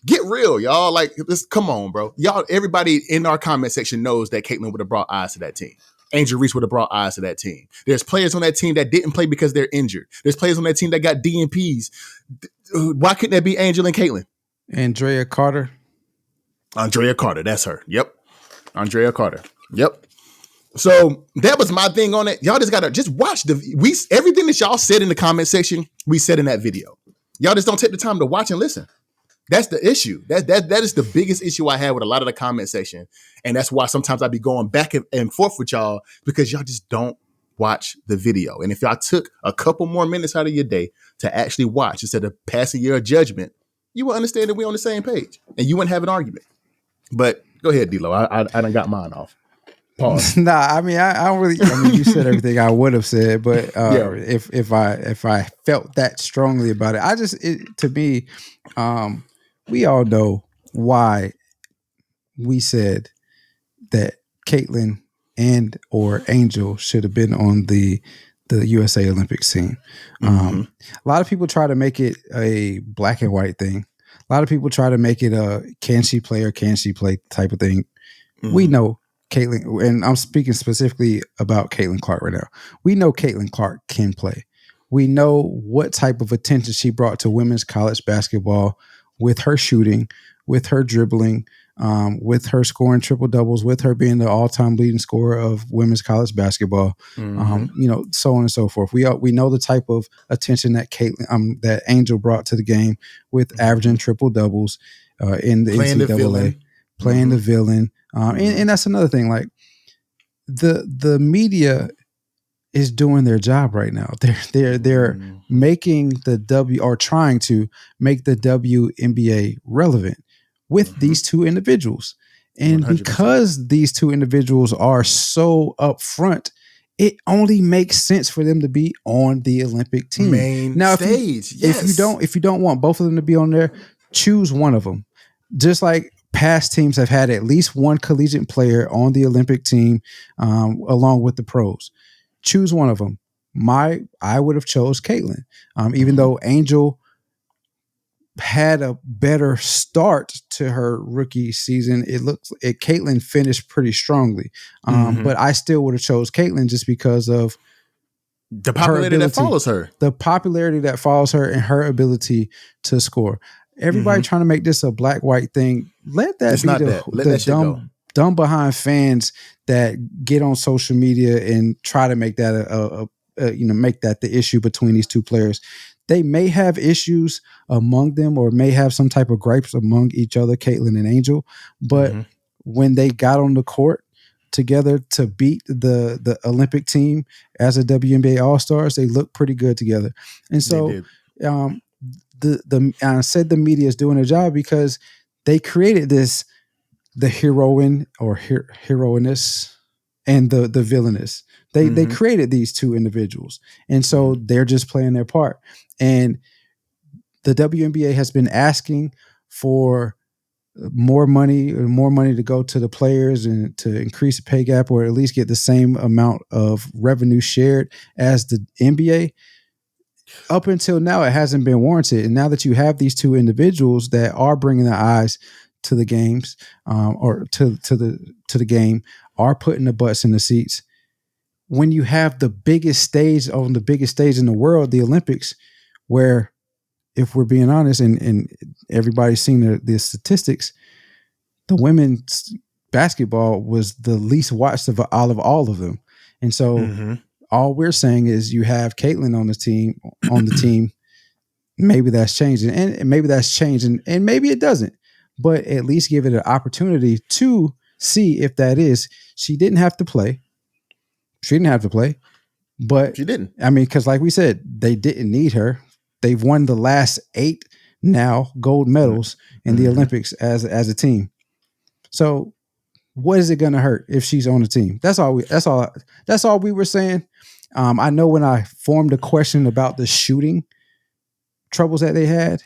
Get real, y'all. Like, come on, bro. Y'all, everybody in our comment section knows that Caitlyn would have brought eyes to that team. Angel Reese would have brought eyes to that team. There's players on that team that didn't play because they're injured. There's players on that team that got DNPs. Why couldn't that be Angel and Caitlyn? Andrea Carter, that's her. Yep. Andrea Carter. Yep. So that was my thing on it. Y'all just gotta watch everything that y'all said in the comment section, we said in that video. Y'all just don't take the time to watch and listen. That's the issue. That is the biggest issue I have with a lot of the comment section. And that's why sometimes I be going back and forth with y'all, because y'all just don't watch the video. And if y'all took a couple more minutes out of your day to actually watch instead of passing your judgment, you will understand that we're on the same page and you wouldn't have an argument. But go ahead, D-Lo. I done got mine off. Pause. Nah, I mean, I don't really. I mean, you said everything I would have said, but if I felt that strongly about it, to me, we all know why we said that Caitlyn and or Angel should have been on the USA Olympics team. A lot of people try to make it a black and white thing. A lot of people try to make it a can she play or can she play type of thing. We know Caitlyn, and I'm speaking specifically about Caitlin Clark right now. We know Caitlin Clark can play. We know what type of attention she brought to women's college basketball with her shooting, with her dribbling, with her scoring triple doubles, with her being the all-time leading scorer of women's college basketball, so on and so forth. We know the type of attention that that Angel brought to the game with averaging triple doubles in the NCAA, playing the villain. And that's another thing. Like the media is doing their job right now. They're making trying to make the WNBA relevant with these two individuals. And 100%. Because these two individuals are so upfront, it only makes sense for them to be on the Olympic team. If you don't want both of them to be on there, choose one of them. Just like past teams have had at least one collegiate player on the Olympic team, along with the pros. Choose one of them. I would have chose Caitlyn, even though Angel had a better start to her rookie season. Caitlyn finished pretty strongly, but I still would have chose Caitlyn just because of the popularity that follows her. The popularity that follows her and her ability to score. Everybody trying to make this a black-white thing. Let that be the dumb behind fans that get on social media and try to make that make that the issue between these two players. they may have issues among them or may have some type of gripes among each other, Caitlyn and Angel. But when they got on the court together to beat the Olympic team as a WNBA All-Stars, they look pretty good together. And so I said the media is doing their job because they created the heroine or heroiness and the villainess. They created these two individuals. And so they're just playing their part. And the WNBA has been asking for more money to go to the players and to increase the pay gap or at least get the same amount of revenue shared as the NBA. Up until now, it hasn't been warranted. And now that you have these two individuals that are bringing the eyes to the games or to the game, are putting the butts in the seats. When you have the biggest stage in the world, the Olympics, where if we're being honest and everybody's seen the statistics, the women's basketball was the least watched of all of them. And so all we're saying is you have Caitlyn on the team. Maybe that's changing and maybe it doesn't, but at least give it an opportunity to see if that is. She didn't have to play, but she didn't. I mean, because like we said, they didn't need her. They've won the last 8 now gold medals in the Olympics as a team. So what is it going to hurt if she's on the team? That's all we were saying. I know when I formed a question about the shooting troubles that they had,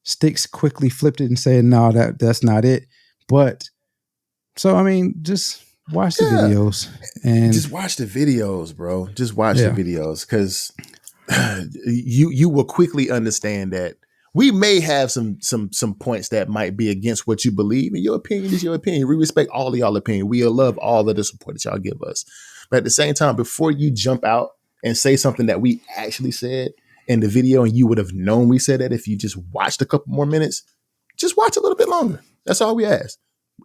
Sticks quickly flipped it and said, no, that's not it. But so, I mean, just watch the videos and just watch the videos, bro. Just watch the videos. Cause you will quickly understand that we may have some points that might be against what you believe, and your opinion is your opinion. We respect all of y'all opinion. We love all of the support that y'all give us. But at the same time, before you jump out and say something that we actually said in the video, and you would have known we said that if you just watched a couple more minutes, just watch a little bit longer. That's all we ask.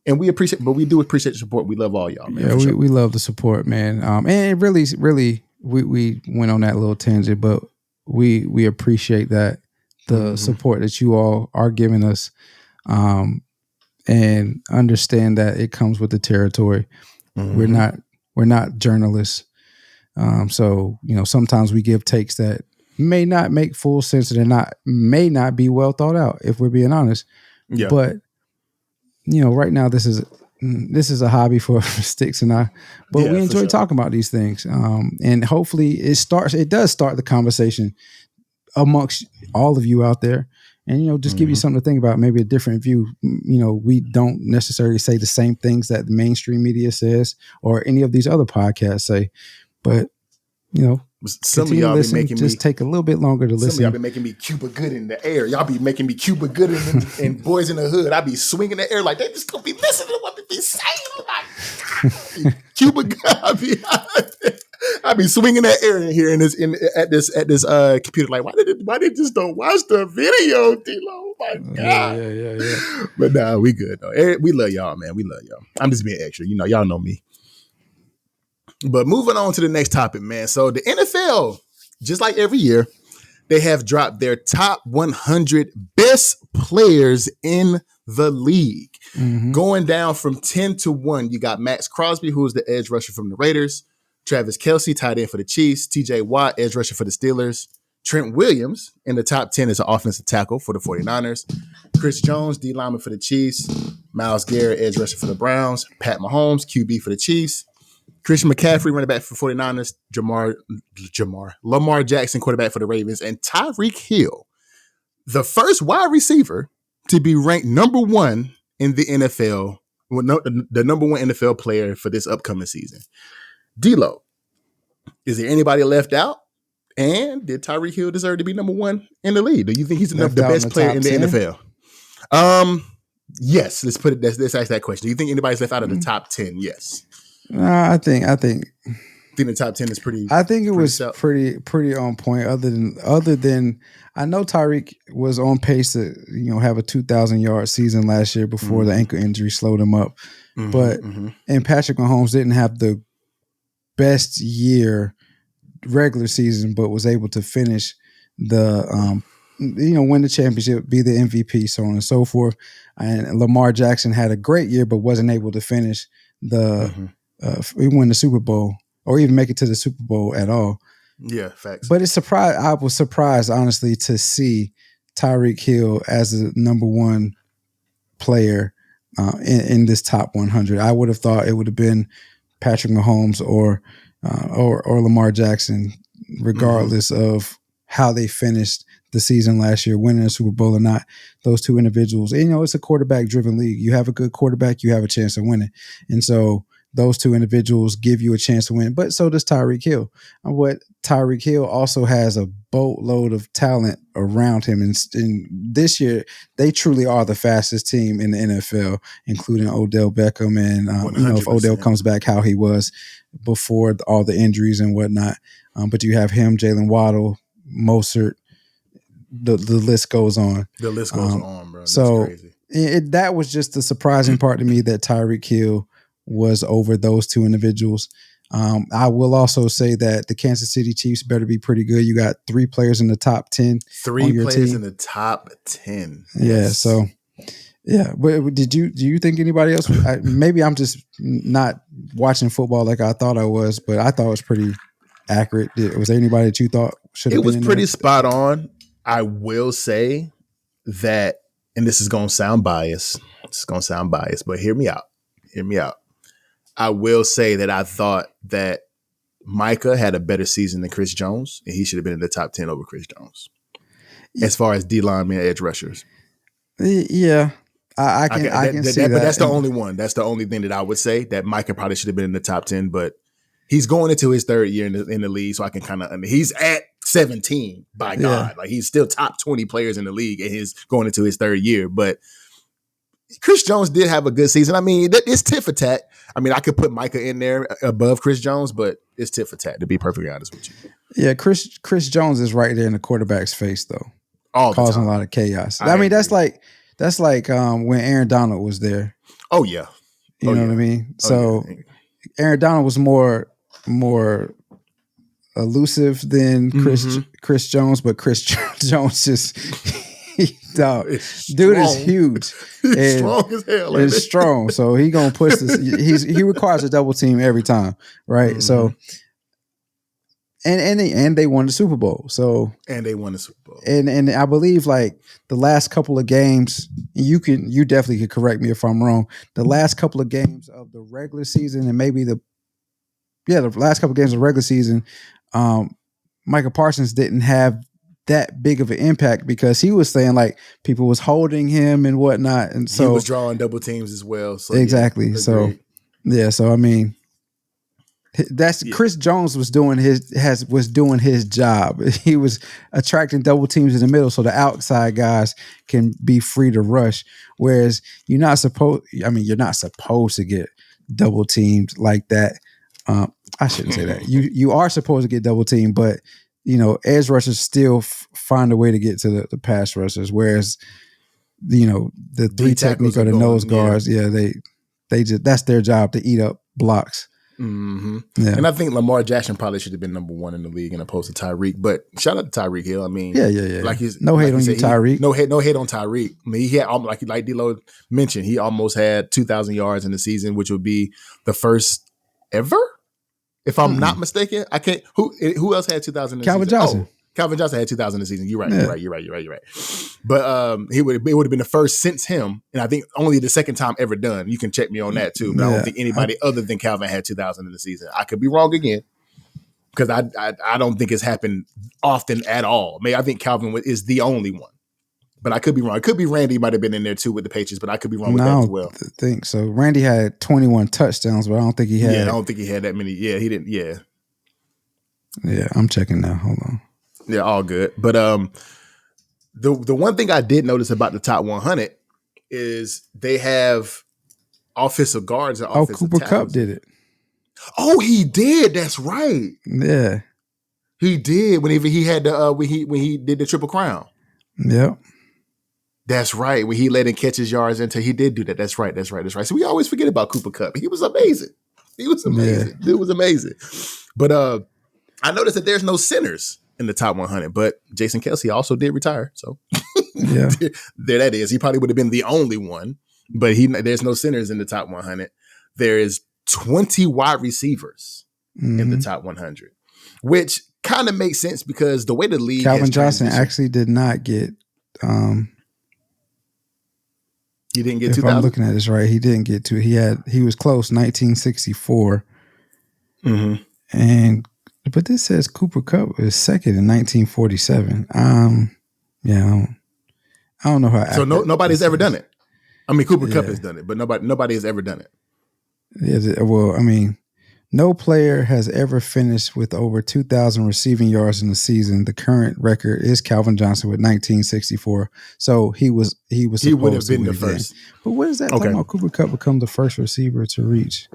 And we do appreciate the support. We love all y'all, man. Yeah, we love the support, man. And really, we went on that little tangent, but we appreciate that the support that you all are giving us, and understand that it comes with the territory. We're not journalists, so sometimes we give takes that may not make full sense and may not be well thought out, if we're being honest. Yeah. But right now this is a hobby for Sticks and I, but we enjoy talking about these things. And hopefully it does start the conversation amongst all of you out there, and just give you something to think about, maybe a different view. We don't necessarily say the same things that the mainstream media says or any of these other podcasts say, but some of y'all be making me take a little bit longer to listen. Some of y'all be making me Cuba Good in the air. Y'all be making me Cuba Good and Boys in the Hood. I be swinging the air like they just gonna be listening to what they be saying. Like Cuba Good. I be swinging that air in here at this computer. Like why they just don't watch the video, D-Lo? My God. Yeah. But nah, we good though. We love y'all, man. We love y'all. I'm just being extra. Y'all know me. But moving on to the next topic, man. So the NFL, just like every year, they have dropped their top 100 best players in the league. Going down from 10 to 1, you got Max Crosby, who is the edge rusher from the Raiders. Travis Kelce, tight end for the Chiefs. TJ Watt, edge rusher for the Steelers. Trent Williams in the top 10 as an offensive tackle for the 49ers. Chris Jones, D lineman for the Chiefs. Myles Garrett, edge rusher for the Browns. Pat Mahomes, QB for the Chiefs. Christian McCaffrey, running back for 49ers. Lamar Jackson, quarterback for the Ravens. And Tyreek Hill, the first wide receiver to be ranked number 1 in the NFL, the number 1 NFL player for this upcoming season. D-Lo, is there anybody left out? And did Tyreek Hill deserve to be number 1 in the league? Do you think he's the best player in the NFL? Yes. Let's ask that question. Do you think anybody's left out of the top 10? Yes. I think the top 10 is pretty. I think it was pretty on point. Other than I know Tyreek was on pace to have a 2,000-yard season last year before the ankle injury slowed him up. And Patrick Mahomes didn't have the best year regular season, but was able to finish win the championship, be the MVP, so on and so forth. And Lamar Jackson had a great year, but wasn't able to finish win the Super Bowl or even make it to the Super Bowl at all. Yeah, facts. But I was surprised, honestly, to see Tyreek Hill as the number one player in this top 100. I would have thought it would have been Patrick Mahomes or Lamar Jackson, regardless of how they finished the season last year, winning a Super Bowl or not. Those two individuals, and, it's a quarterback-driven league. You have a good quarterback, you have a chance of winning. And so those two individuals give you a chance to win, but so does Tyreek Hill. What Tyreek Hill also has a boatload of talent around him. And this year, they truly are the fastest team in the NFL, including Odell Beckham. And, if Odell comes back how he was before all the injuries and whatnot. But you have him, Jalen Waddle, Mostert, the list goes on. The list goes on, bro. That's so crazy. That was just the surprising part to me, that Tyreek Hill was over those two individuals. I will also say that the Kansas City Chiefs better be pretty good. You got 3 players in the top 10. 3 players in the top 10. Yeah. Yes. So, yeah. But do you think anybody else? Maybe I'm just not watching football like I thought I was, but I thought it was pretty accurate. Was there anybody that you thought should have been in there? It was pretty spot on. I will say that, and this is going to sound biased. But hear me out. I will say that I thought that Micah had a better season than Chris Jones, and he should have been in the top 10 over Chris Jones as far as D linemen, edge rushers. Yeah, I can see that. But that's the only one. That's the only thing that I would say, that Micah probably should have been in the top 10. But he's going into his 3rd year in the league, so I can kind of. He's at 17. By God, like he's still top 20 players in the league, and he's going into his 3rd year, but. Chris Jones did have a good season. I mean, it's tit for tat. I mean, I could put Micah in there above Chris Jones, but it's tit for tat, to be perfectly honest with you. Yeah, Chris Jones is right there in the quarterback's face, though, causing a lot of chaos. I mean, that's like when Aaron Donald was there. Oh yeah, you know what I mean. So Aaron Donald was more elusive than Chris Jones, but Chris Jones just. Dude is huge. He's strong as hell. It's strong. So he gonna push this. He requires a double team every time, right? Mm-hmm. So and they won the Super Bowl. So and I believe like the last couple of games, you definitely could correct me if I'm wrong. The last couple of games of the regular season, and maybe the last couple of games of the regular season, Micah Parsons didn't have that big of an impact because he was saying like people was holding him and whatnot, and so he was drawing double teams as well. So exactly. So I mean, Chris Jones was doing his job. He was attracting double teams in the middle, so the outside guys can be free to rush. Whereas you're not supposed to get double teamed like that. I shouldn't say that. You are supposed to get double teamed, but edge rushers still find a way to get to the pass rushers, whereas the 3 technique or the nose guards, they just that's their job, to eat up blocks. Mm-hmm. Yeah. And I think Lamar Jackson probably should have been number 1 in the league in opposed to Tyreek. But shout out to Tyreek Hill. I mean, yeah. Like no hate on you, Tyreek. No hate on Tyreek. I mean, he had like D-Lo mentioned, he almost had 2,000 yards in the season, which would be the first ever. If I'm not mistaken, I can't. Who else had 2,000 in the Calvin season? Johnson. Calvin Johnson had 2,000 in the season. You're right. But it would have been the first since him, and I think only the second time ever done. You can check me on that too. But I don't think anybody other than Calvin had 2,000 in the season. I could be wrong again, because I don't think it's happened often at all. I think Calvin is the only one. But I could be wrong. It could be Randy might have been in there too with the Patriots, but I could be wrong with that as well. I think so. Randy had 21 touchdowns, but I don't think he had. Yeah, I don't think he had that many. Yeah, he didn't. Yeah. Yeah, I'm checking now. Hold on. Yeah, all good. But the one thing I did notice about the top 100 is they have offensive guards and offensive Cooper tackles. Kupp did it. Oh, he did. That's right. Yeah, he did when he had the when he did the Triple Crown. Yep. That's right. When he let in catch his yards into, he did do that. That's right. So we always forget about Cooper Kupp. He was amazing. Yeah. It was amazing. But I noticed that there's no centers in the top 100. But Jason Kelce also did retire, so yeah, there that is. He probably would have been the only one, but there's no centers in the top 100. There is 20 wide receivers in the top 100, which kind of makes sense because the way the league Calvin Johnson actually did not get. He didn't get if 2000? I'm looking at this right, he didn't get to. He was close, 1964, but this says Cooper Kupp is second in 1947. Yeah, I don't know how. So nobody's ever done it. I mean, Cooper Kupp has done it, but nobody has ever done it. Well, I mean, no player has ever finished with over 2,000 receiving yards in a season. The current record is Calvin Johnson with 1964. So he would have been the first. But what is that talking about? Cooper Kupp become the first receiver to reach?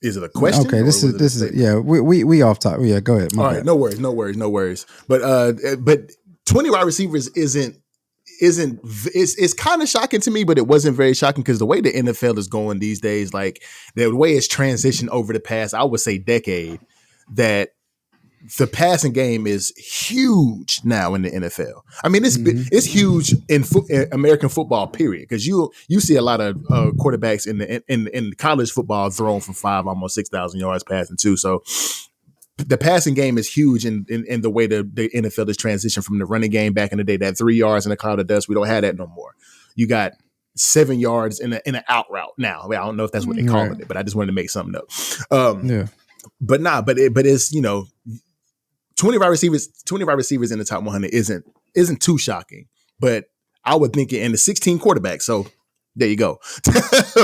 Is it a question? Okay, this is we off topic. Yeah, go ahead. All right, no worries. But 20 wide receivers it's kind of shocking to me, but it wasn't very shocking because the way the NFL is going these days, like the way it's transitioned over the past, I would say decade, that the passing game is huge now in the NFL. I mean, it's huge in American football, period. Because you see a lot of quarterbacks in college football throwing for 5, almost 6,000 yards passing too. So the passing game is huge in the way the NFL has transitioned from the running game back in the day, that 3 yards in a cloud of dust. We don't have that no more. You got 7 yards in an out route now. I mean, I don't know if that's what they call it, but I just wanted to make something up. But it's 20 wide receivers in the top 100 isn't too shocking. But I would think it in the 16 quarterbacks. So there you go.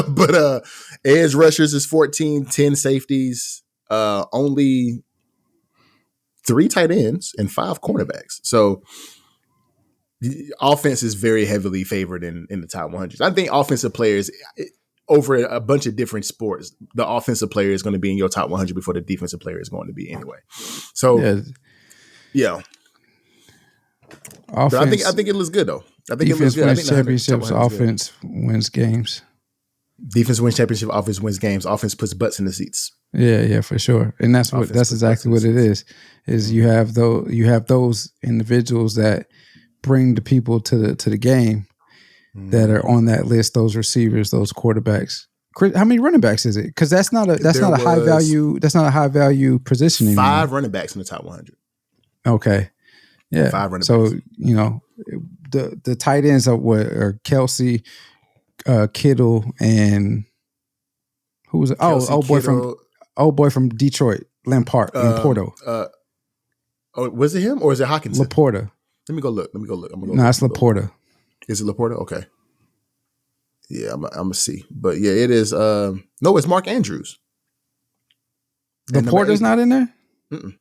But edge rushers is 14, 10 safeties, only 3 tight ends and 5 cornerbacks. So the offense is very heavily favored in the top 100. I think offensive players over a bunch of different sports, the offensive player is going to be in your top 100 before the defensive player is going to be anyway. So yeah. Offense, I think it looks good though. I think it looks good. Wins championships, offense wins games. Defense wins championship, offense wins games. Offense puts butts in the seats. Yeah, for sure. And that's exactly what it is. Is you have those individuals that bring the people to the game that are on that list, those receivers, those quarterbacks. How many running backs is it? Because that's not a high value position anymore. 5 running backs in the top 100. Okay. Yeah. 5 running backs. So, the tight ends are Kelce, Kittle, and who was it? Old boy from Detroit, Lamporto. Was it him or is it Hockenson? Laporta. Let me go look. No, it's Laporta. Is it Laporta? Okay. Yeah, I'm gonna see. But yeah, it is. No, it's Mark Andrews. Laporta's not in there? Mm-mm.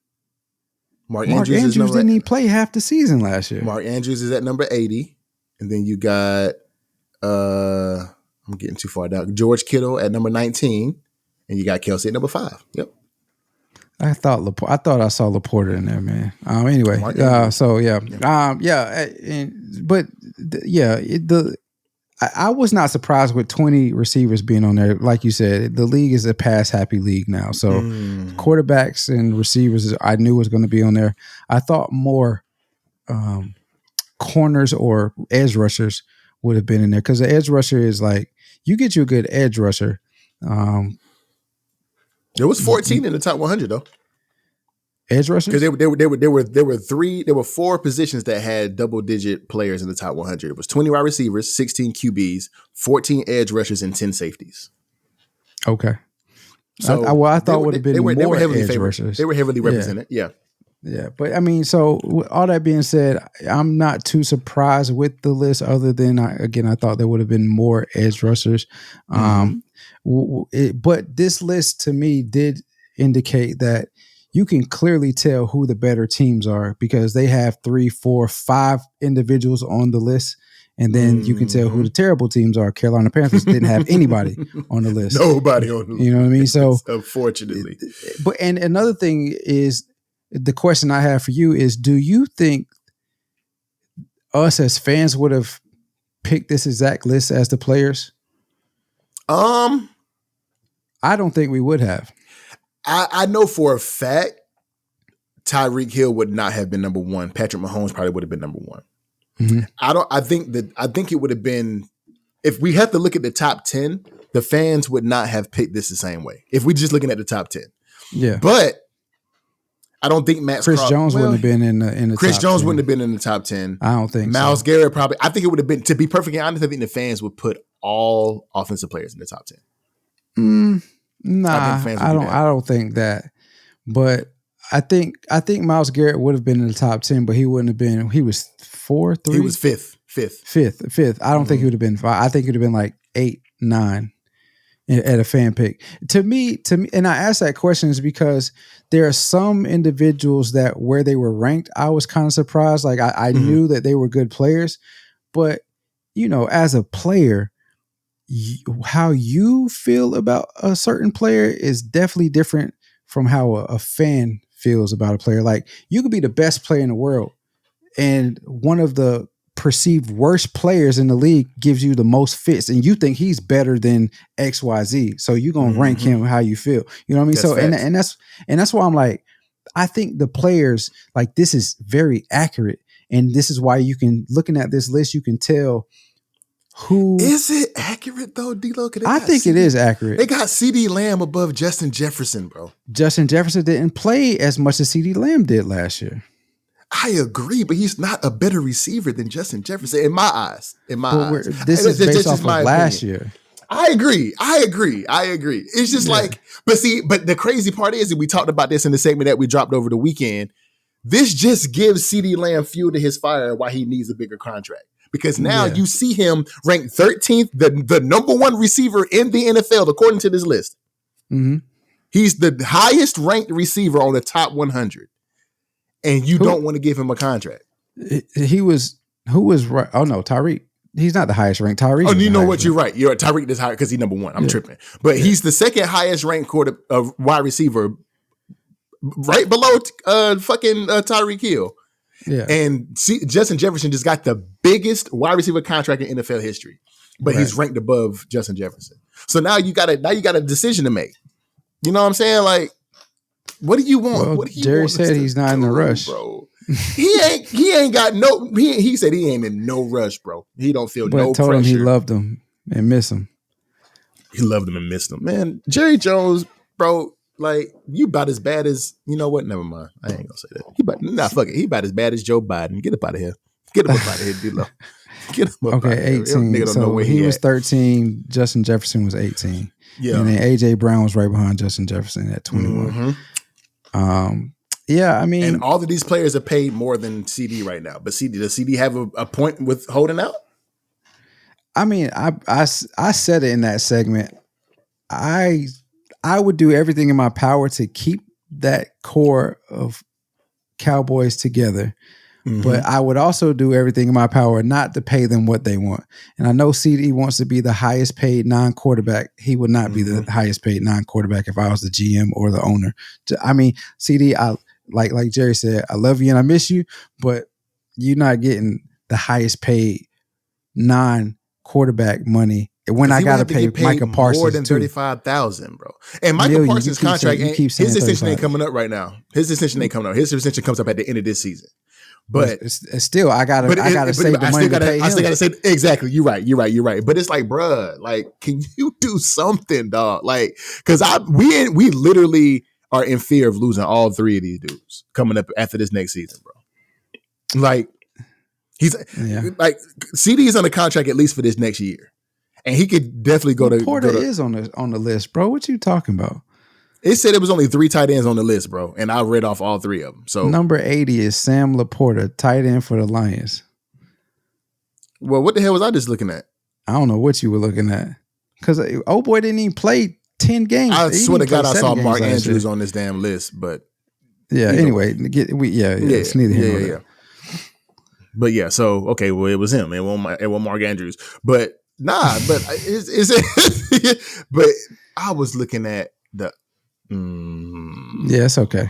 Mark Andrews didn't even play half the season last year. Mark Andrews is at number 80. And then you got, I'm getting too far down, George Kittle at number 19. And you got Kelce at number 5. Yep. I thought I saw Laporta in there, man. Anyway, I was not surprised with 20 receivers being on there. Like you said, the league is a pass happy league now. So quarterbacks and receivers, I knew was going to be on there. I thought more corners or edge rushers would have been in there because the edge rusher is like you get you a good edge rusher. There was 14 in the top 100 though. Edge rushers? Because there were 4 positions that had double-digit players in the top 100. It was 20 wide receivers, 16 QBs, 14 edge rushers, and 10 safeties. Okay. So I thought would have been more edge rushers. They were heavily represented. Yeah. Yeah, but I mean, so all that being said, I'm not too surprised with the list. Other than I thought there would have been more edge rushers. But this list to me did indicate that you can clearly tell who the better teams are because they have 3, 4, 5 individuals on the list. And then you can tell who the terrible teams are. Carolina Panthers didn't have anybody on the list. Nobody on the list. You know what I mean? So unfortunately. But and another thing is the question I have for you is, do you think us as fans would have picked this exact list as the players? I don't think we would have. I know for a fact Tyreek Hill would not have been number one. Patrick Mahomes probably would have been number one. Mm-hmm. I think it would have been, if we have to look at the top 10, the fans would not have picked this the same way. If we're just looking at the top 10. Yeah. But I don't think Chris Jones wouldn't have been in the Chris top Jones 10. wouldn't have been in the top 10. I don't think Myles Garrett probably. I think it would have been, to be perfectly honest, I think the fans would put all offensive players in the top 10. Nah, I don't think that. But I think Myles Garrett would have been in the top 10, but he wouldn't have been. He was 4, 3. He was fifth. I don't think he would have been 5. I think it would have been like 8, 9 at a fan pick. To me, and I asked that question is because there are some individuals that where they were ranked, I was kind of surprised. Like I knew that they were good players, but as a player, how you feel about a certain player is definitely different from how a fan feels about a player. Like you could be the best player in the world, and one of the perceived worst players in the league gives you the most fits, and you think he's better than XYZ. So you're gonna rank him how you feel. You know what I mean? That's and that's why I'm like, I think the players, like, this is very accurate, and this is why you can, looking at this list, you can tell who is it accurate though, D-Lo? I think it is accurate. They got CeeDee Lamb above Justin Jefferson, bro. Justin Jefferson didn't play as much as CeeDee Lamb did last year. I agree, but he's not a better receiver than Justin Jefferson in my eyes. This is based off of last year. I agree. It's just but the crazy part is that we talked about this in the segment that we dropped over the weekend. This just gives CeeDee Lamb fuel to his fire why he needs a bigger contract. Because now you see him ranked 13th, the number one receiver in the NFL, according to this list. Mm-hmm. He's the highest ranked receiver on the top 100. And you don't want to give him a contract. Who was right? Oh no, Tyreek. He's not the highest ranked. Tyreek. Oh, you know what? You're right. You're Tyreek is higher because he's number one. I'm tripping. But he's the second highest ranked wide receiver, right below Tyreek Hill. Yeah. And Justin Jefferson just got the biggest wide receiver contract in NFL history, but he's ranked above Justin Jefferson. So now you got a decision to make. You know what I'm saying? Like, what do you want? Well, what do you Jerry want said he's not in a rush, bro. He ain't got no. He said he ain't in no rush, bro. He don't feel no pressure. But told him he loved him and miss him. He loved him and missed him, man. Jerry Jones, bro. Like, you about as bad as, you know what? Never mind. I ain't gonna say that. Fuck it. He about as bad as Joe Biden. Get up out of here. Get him up out of here, D-Lo. Get him up out of here. 18. So he was 13. Justin Jefferson was 18. Yeah. And then AJ Brown was right behind Justin Jefferson at 21. Yeah, I mean, and all of these players are paid more than CD right now. But does CD have a point with holding out? I mean, I said it in that segment. I would do everything in my power to keep that core of Cowboys together. But I would also do everything in my power not to pay them what they want. And I know CD wants to be the highest paid non-quarterback. He would not be the highest paid non-quarterback if I was the GM or the owner. I mean, CD, like Jerry said, I love you and I miss you, but you're not getting the highest paid non-quarterback money when I got to pay Micah Parsons more than $35,000, bro. And Micah Parsons' contract, his extension ain't coming up right now. His extension ain't coming up. His extension comes up at the end of this season. But it's still, I gotta save the money to pay him. I still gotta say, exactly. You're right. But it's like, bruh, like, can you do something, dog? Like, because we literally are in fear of losing all three of these dudes coming up after this next season, bro. Like, like CD is on a contract at least for this next year, and he could definitely go to. Porter is on the list, bro. What you talking about? It said it was only 3 tight ends on the list, bro, and I read off all 3 of them. So number 80 is Sam Laporta, tight end for the Lions. Well, what the hell was I just looking at? I don't know what you were looking at, because old boy didn't even play 10 games. I swear to God, I saw Mark Andrews on this damn list, but anyway, it's neither here nor there. But yeah, so okay, well, it was him. It wasn't Mark Andrews, but nah, but but I was looking at the. Yeah, it's okay.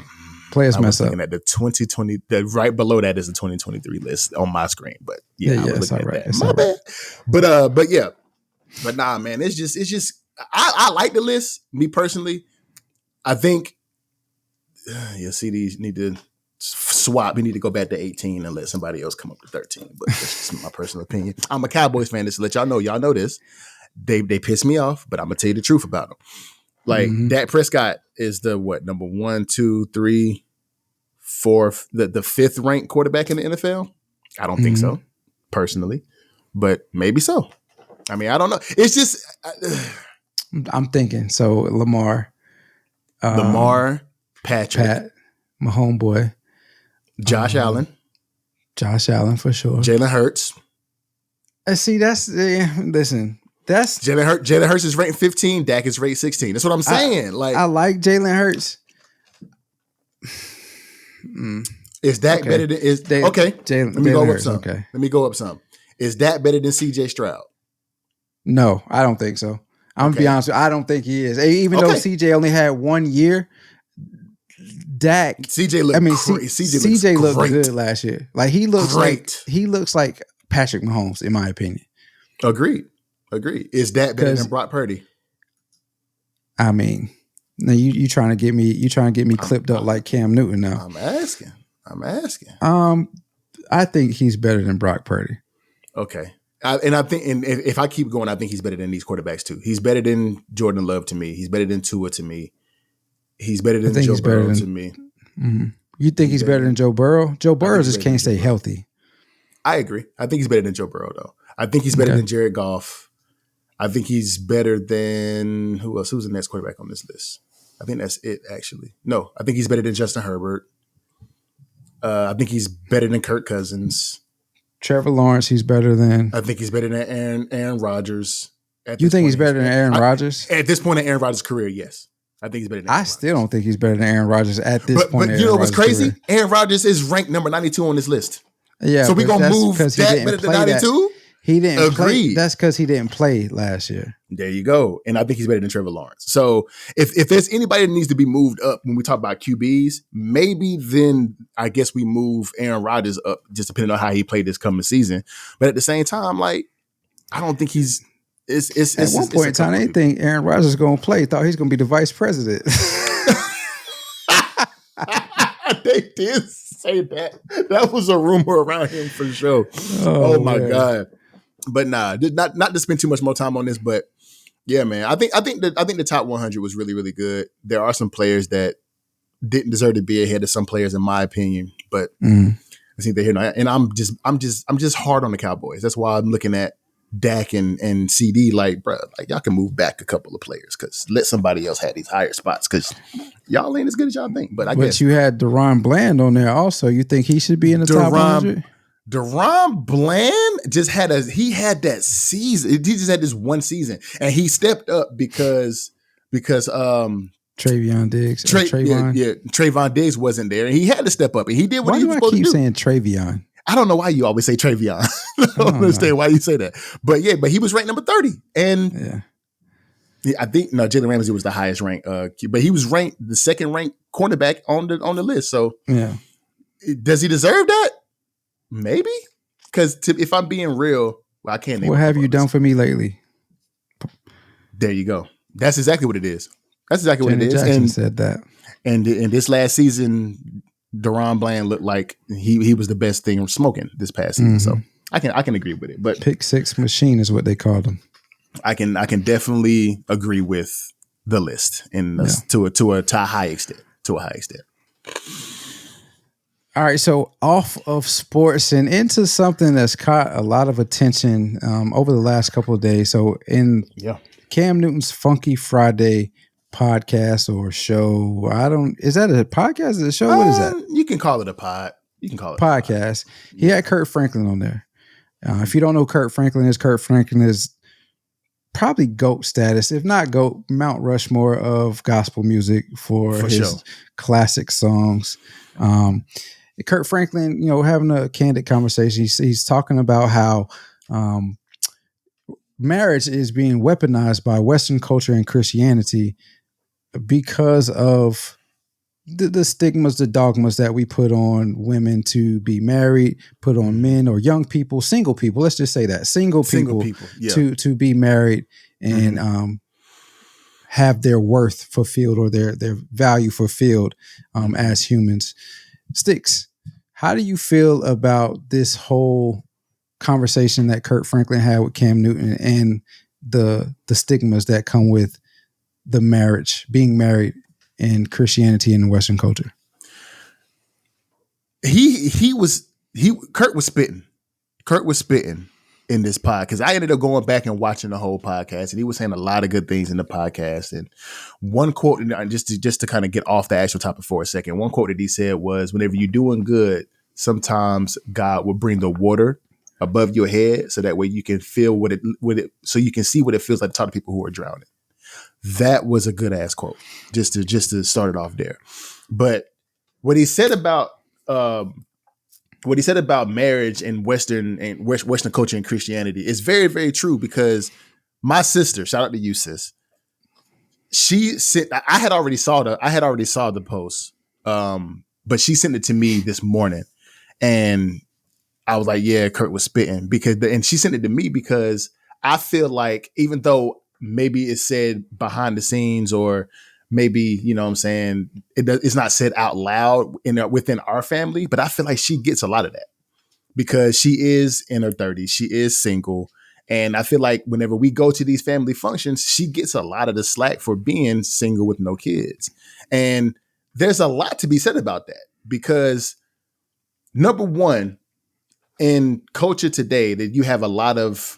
Players mess up. Looking at the 2020, right below that is the 2023 list on my screen. But I was looking at that. My bad. But nah, man, it's just. I like the list. Me personally, I think. CDs need to. swap. He need to go back to 18 and let somebody else come up to 13. But that's just my personal opinion. I'm a Cowboys fan. Just to let y'all know. Y'all know this. They piss me off, but I'm gonna tell you the truth about them. Like Dak Prescott is the number 1, 2, 3, 4, the fifth ranked quarterback in the NFL. I don't think so, personally, but maybe so. I mean, I don't know. It's just I'm thinking. So Lamar, Patrick, Pat, my homeboy, Josh Allen for sure. Jalen Hurts. See, listen. That's Jalen Hurts is ranked 15. Dak is ranked 16. That's what I'm saying. I like Jalen Hurts. Is Dak better than Let me go up some. Okay. Let me go up some. Is Dak better than CJ Stroud? No, I don't think so. I'm gonna be honest with you, I don't think he is. Even though CJ only had 1 year, Dak CJ looked CJ looked good last year. Like he looks like Patrick Mahomes, in my opinion. Agreed. Is Dak better than Brock Purdy? I mean, now you trying to get me clipped up like Cam Newton now. I'm asking. I think he's better than Brock Purdy. Okay. I think if I keep going, I think he's better than these quarterbacks too. He's better than Jordan Love to me. He's better than Tua to me. He's better than Joe Burrow to me. Mm-hmm. You think he's better than Joe Burrow? Joe Burrow just can't stay healthy. I agree. I think he's better than Joe Burrow though. I think he's better than Jared Goff. I think he's better than who else? Who's the next quarterback on this list? I think that's it, actually. No, I think he's better than Justin Herbert. I think he's better than Kirk Cousins. Trevor Lawrence, he's better than. I think he's better than Aaron Rodgers. You think he's better than Aaron Rodgers? At this point in Aaron Rodgers' career, yes. I think he's better than Aaron Rodgers. Still don't think he's better than Aaron Rodgers at this point. But you know what's crazy? Aaron Rodgers is ranked number 92 on this list. Yeah. So we're going to move Dak better than 92? He didn't play. That's because he didn't play last year. There you go. And I think he's better than Trevor Lawrence. So if there's anybody that needs to be moved up when we talk about QBs, maybe then I guess we move Aaron Rodgers up, just depending on how he played this coming season. But at the same time, like, I don't think he's – At one point in time, they think Aaron Rodgers is going to play. Thought he's going to be the vice president. They did say that. That was a rumor around him for sure. Oh my God. But nah, not to spend too much more time on this, but yeah, man, I think the top 100 was really, really good. There are some players that didn't deserve to be ahead of some players, in my opinion, but I think they're here now. And I'm just hard on the Cowboys. That's why I'm looking at Dak and CD like, bro, like y'all can move back a couple of players because let somebody else have these higher spots because y'all ain't as good as y'all think. But guess you had Deron Bland on there also. You think he should be in the top 100? Deron Bland just had that season. He just had this one season, and he stepped up because Travion Diggs. Trayvon Diggs wasn't there, and he had to step up, and he did what he was supposed to do. Why do I keep saying Travion? I don't know why you always say Travion. I don't understand why you say that, but he was ranked number 30, and I think Jalen Ramsey was the highest ranked, but he was ranked the second ranked cornerback on the list. So does he deserve that? Maybe, because if I'm being real, I can't. What have you done for me lately? There you go. That's exactly what it is. That's exactly what it is. Jackson said that. And in this last season, Deron Bland looked like he was the best thing smoking this past season. So I can agree with it. But pick six machine is what they called him. I can definitely agree with the list to a high extent. All right, so off of sports and into something that's caught a lot of attention over the last couple of days. So in Cam Newton's Funky Friday podcast or show, is that a podcast? Is it a show? What is that? You can call it a pod. You can call it podcast. He had Kirk Franklin on there. If you don't know who Kirk Franklin is probably GOAT status, if not GOAT, Mount Rushmore of gospel music for his classic songs. Kirk Franklin, having a candid conversation, he's talking about how marriage is being weaponized by Western culture and Christianity because of the stigmas, the dogmas that we put on women to be married, put on men or young people, single people. Let's just say that single people to be married and have their worth fulfilled or their value fulfilled as humans. Sticks, how do you feel about this whole conversation that Kirk Franklin had with Cam Newton and the stigmas that come with the marriage, being married in Christianity and Western culture? Kirk was spitting. Kirk was spitting in this pod because I ended up going back and watching the whole podcast, and he was saying a lot of good things in the podcast. And one quote, and just to kind of get off the actual topic for a second, one quote that he said was, "Whenever you're doing good, sometimes God will bring the water above your head, so that way you can feel so you can see what it feels like to talk to people who are drowning." That was a good ass quote, just to start it off there. But what he said about marriage and Western culture and Christianity is very, very true, because my sister, shout out to you, sis, she sent, I had already saw the post, but she sent it to me this morning, and I was like, yeah, Kurt was spitting, and she sent it to me because I feel like, even though maybe it's said behind the scenes, or maybe, you know what I'm saying, it's not said out loud within our family, but I feel like she gets a lot of that because she is in her 30s. She is single. And I feel like whenever we go to these family functions, she gets a lot of the slack for being single with no kids. And there's a lot to be said about that, because number one, in culture today, that you have a lot of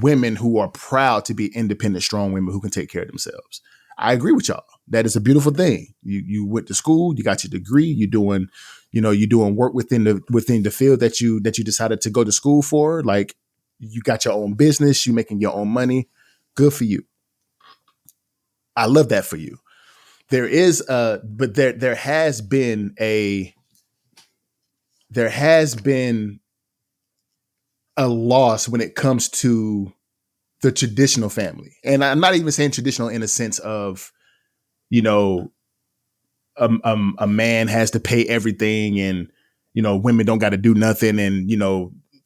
women who are proud to be independent, strong women who can take care of themselves. I agree with y'all. That is a beautiful thing. You went to school, you got your degree, you're doing work within the field that you decided to go to school for. Like, you got your own business, you making your own money. Good for you. I love that for you. There has been a loss when it comes to the traditional family. And I'm not even saying traditional in a sense of, a man has to pay everything, and, women don't got to do nothing. And,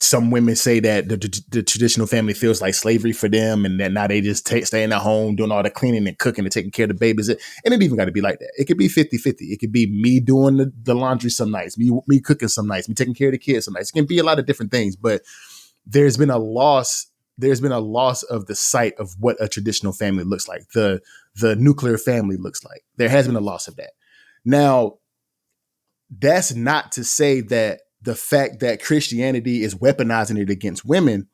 some women say that the traditional family feels like slavery for them, and that now they just staying at home doing all the cleaning and cooking and taking care of the babies. And it ain't even got to be like that. It could be 50-50. It could be me doing the laundry some nights, me cooking some nights, me taking care of the kids some nights. It can be a lot of different things, but there's been a loss of the sight of what a traditional family looks like, the nuclear family looks like. There has been a loss of that. Now, that's not to say that the fact that Christianity is weaponizing it against women,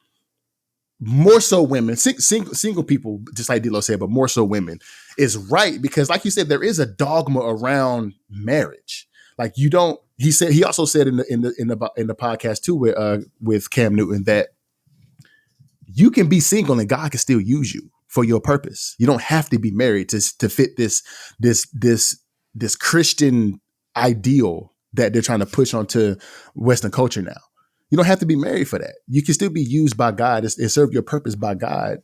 more so women, single people, just like D-Lo said, but more so women, is right, because like you said, there is a dogma around marriage. Like, he also said in the podcast too with Cam Newton that you can be single and God can still use you for your purpose. You don't have to be married to fit this Christian ideal that they're trying to push onto Western culture now. You don't have to be married for that. You can still be used by God and serve your purpose by God.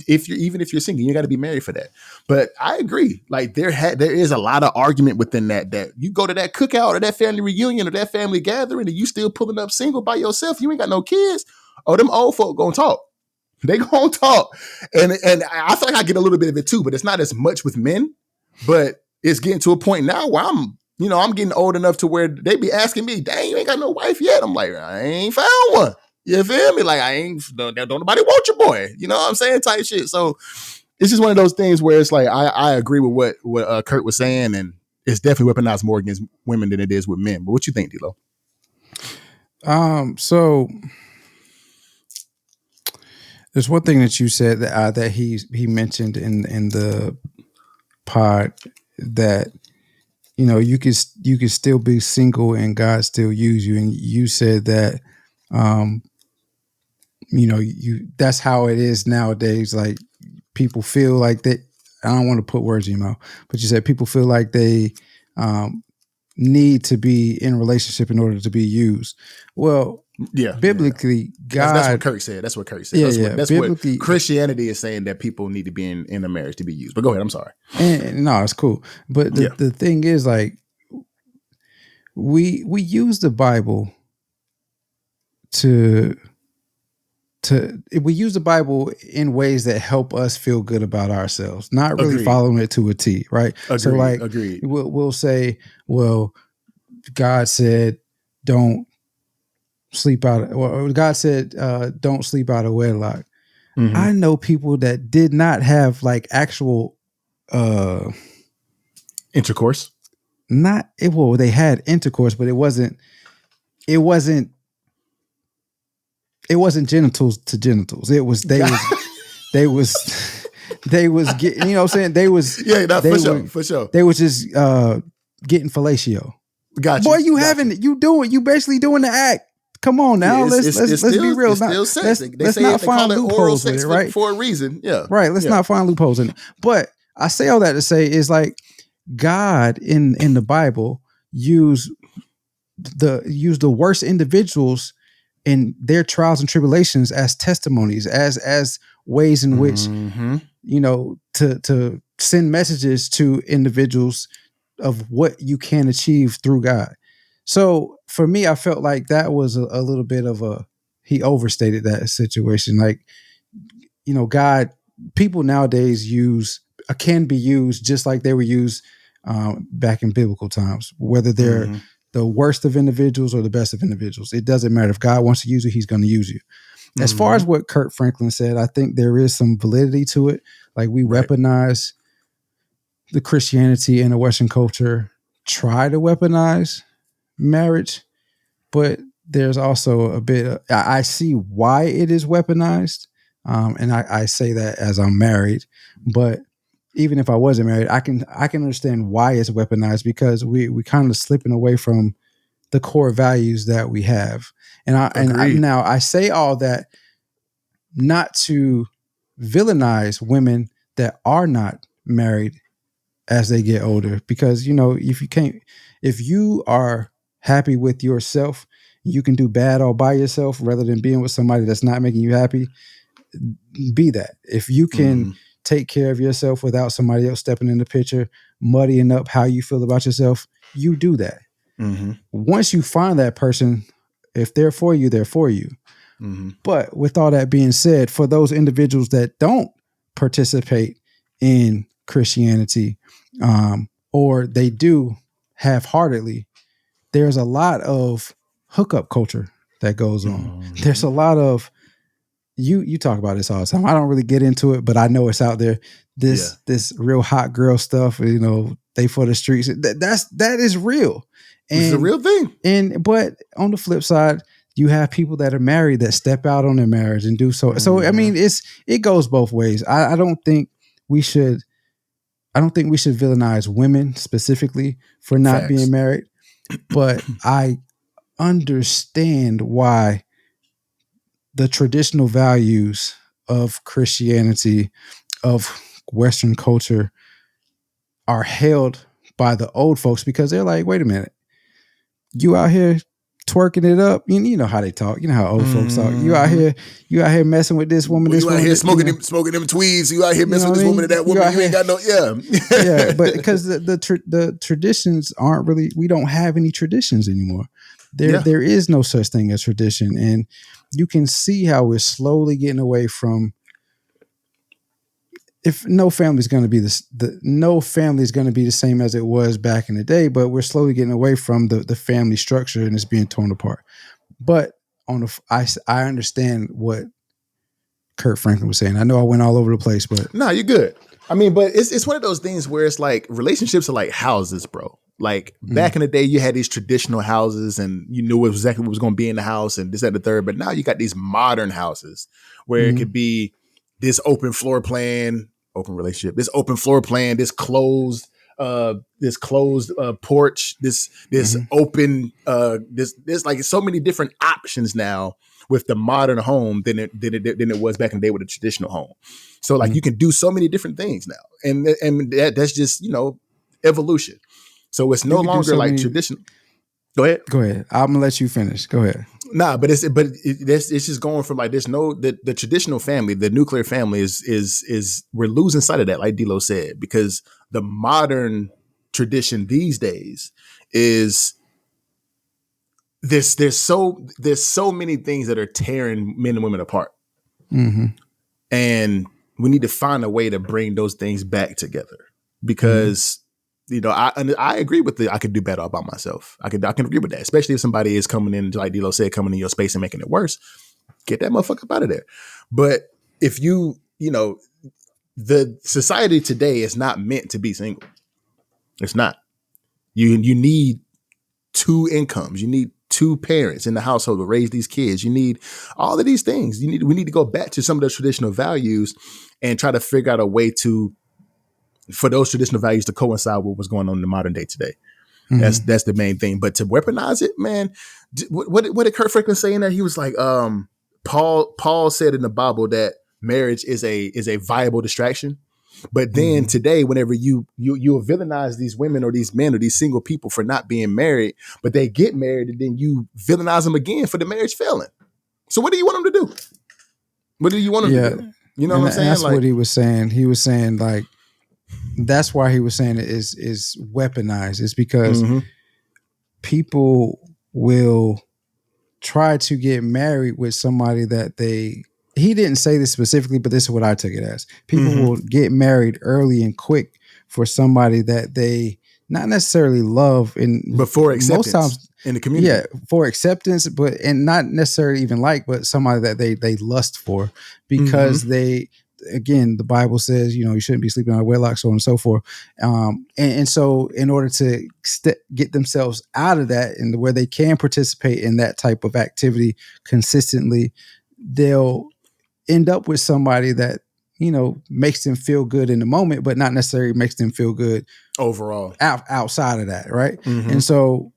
Even if you're single, you got to be married for that. But I agree. Like, there is a lot of argument within that you go to that cookout or that family reunion or that family gathering and you still pulling up single by yourself. You ain't got no kids. Oh, them old folk gonna talk. They gonna talk. And I feel like I get a little bit of it too, but it's not as much with men. But it's getting to a point now where I'm getting old enough to where they be asking me, dang, you ain't got no wife yet. I'm like, I ain't found one. You feel me? Like, don't nobody want your boy. You know what I'm saying? Type shit. So it's just one of those things where it's like, I agree with what Kurt was saying, and it's definitely weaponized more against women than it is with men. But what you think, D-Lo? So there's one thing that you said that he mentioned in the pod, that you can still be single and God still use you, and you said that that's how it is nowadays. Like, people feel like they, I don't want to put words in your mouth, but you said people feel like they need to be in a relationship in order to be used. Well, yeah, biblically, God. That's what Kirk said. That's what Kirk said. That's what Christianity is saying, that people need to be in a marriage to be used. But go ahead. I'm sorry. And no, it's cool. But the thing is, like, we use the Bible we use the Bible in ways that help us feel good about ourselves, not really following it to a T, right? Agreed. So, like, agreed. We'll say, well, God said, don't sleep out. Or God said, don't sleep out of wedlock. Mm-hmm. I know people that did not have like actual intercourse. They had intercourse, but it wasn't genitals to genitals. They was getting, you know what I'm saying? They was for sure. They was just getting fellatio. Gotcha. Boy, you basically doing the act. Come on now, let's be real. Let's not find loopholes with it, right? For a reason, yeah. Right. Let's not find loopholes in it. But I say all that to say is like God in the Bible used the worst individuals in their trials and tribulations as testimonies, as ways in which to send messages to individuals of what you can achieve through God. So for me, I felt like that was a little bit of he overstated that situation. Like, God, people nowadays can be used just like they were used back in biblical times, whether they're the worst of individuals or the best of individuals. It doesn't matter. If God wants to use you, he's going to use you. As far as what Kirk Franklin said, I think there is some validity to it. Like we weaponize the Christianity in the Western culture, try to weaponize marriage, but there's also a bit I see why it is weaponized. And I say that as I'm married, but even if I wasn't married, I can understand why it's weaponized, because we kind of slipping away from the core values that we have. And now I say all that not to villainize women that are not married as they get older, because if you are happy with yourself, you can do bad all by yourself rather than being with somebody that's not making you happy. Be that. If you can take care of yourself without somebody else stepping in the picture, muddying up how you feel about yourself, you do that. Once you find that person, if they're for you, they're for you. But with all that being said, for those individuals that don't participate in Christianity, or they do half-heartedly, there's a lot of hookup culture that goes on. There's a lot of you talk about this all the time. I don't really get into it, but I know it's out there. This real hot girl stuff, they for the streets. That is real. And it's a real thing. But on the flip side, you have people that are married that step out on their marriage and do so. So I mean, it goes both ways. I don't think we should villainize women specifically for not being married, but I understand why the traditional values of Christianity, of Western culture, are held by the old folks, because they're like, wait a minute, you out here twerking it up. You know how they talk. You know how old folks talk. You out here messing with this woman. You out here smoking them tweeds. You out here messing with this woman and that woman. You ain't got no yeah. But because the traditions aren't really. We don't have any traditions anymore. There is no such thing as tradition, and you can see how we're slowly getting away from. If no family is going to be the same as it was back in the day, but we're slowly getting away from the family structure, and it's being torn apart. But I understand what Kirk Franklin was saying. I know I went all over the place, but no, you're good. I mean, but it's one of those things where it's like relationships are like houses, bro. Like back in the day, you had these traditional houses and you knew exactly what was going to be in the house and this, that, and the third. But now you got these modern houses where it could be this open floor plan, open relationship, this open floor plan, this closed porch, this open, this like so many different options now with the modern home than it was back in the day with a traditional home. So like you can do so many different things now, and that's just evolution. So it's no longer like traditional. Go ahead. I'm gonna let you finish. Go ahead. Nah, but it's just going from like there's no the traditional family, the nuclear family is we're losing sight of that, like D-Lo said, because the modern tradition these days is there's so many things that are tearing men and women apart, and we need to find a way to bring those things back together, because I agree with I could do better about myself. I can agree with that, especially if somebody is coming in, like D-Lo said, coming in your space and making it worse. Get that motherfucker up out of there. But if the society today is not meant to be single. It's not. You need two incomes. You need two parents in the household to raise these kids. You need all of these things. We need to go back to some of those traditional values and try to figure out a way for those traditional values to coincide with what's going on in the modern day today. Mm-hmm. That's the main thing. But to weaponize it, man, what did Kirk Franklin say in that? He was like, Paul said in the Bible that marriage is a viable distraction. But then today, whenever you villainize these women or these men or these single people for not being married, but they get married, and then you villainize them again for the marriage failing. So what do you want them to do? What do you want them to do? You know what I'm saying? That's what he was saying. He was saying, like, that's why he was saying it is weaponized. It's because people will try to get married with somebody that he didn't say this specifically, but this is what I took it as. People will get married early and quick for somebody that they not necessarily love, but for acceptance most times in the community. Yeah, for acceptance, and not necessarily even but somebody that they lust for, because again, the Bible says, you shouldn't be sleeping out of wedlock, so on and so forth. And so in order to get themselves out of that, and where they can participate in that type of activity consistently, they'll end up with somebody that, makes them feel good in the moment, but not necessarily makes them feel good overall outside of that. Right. And so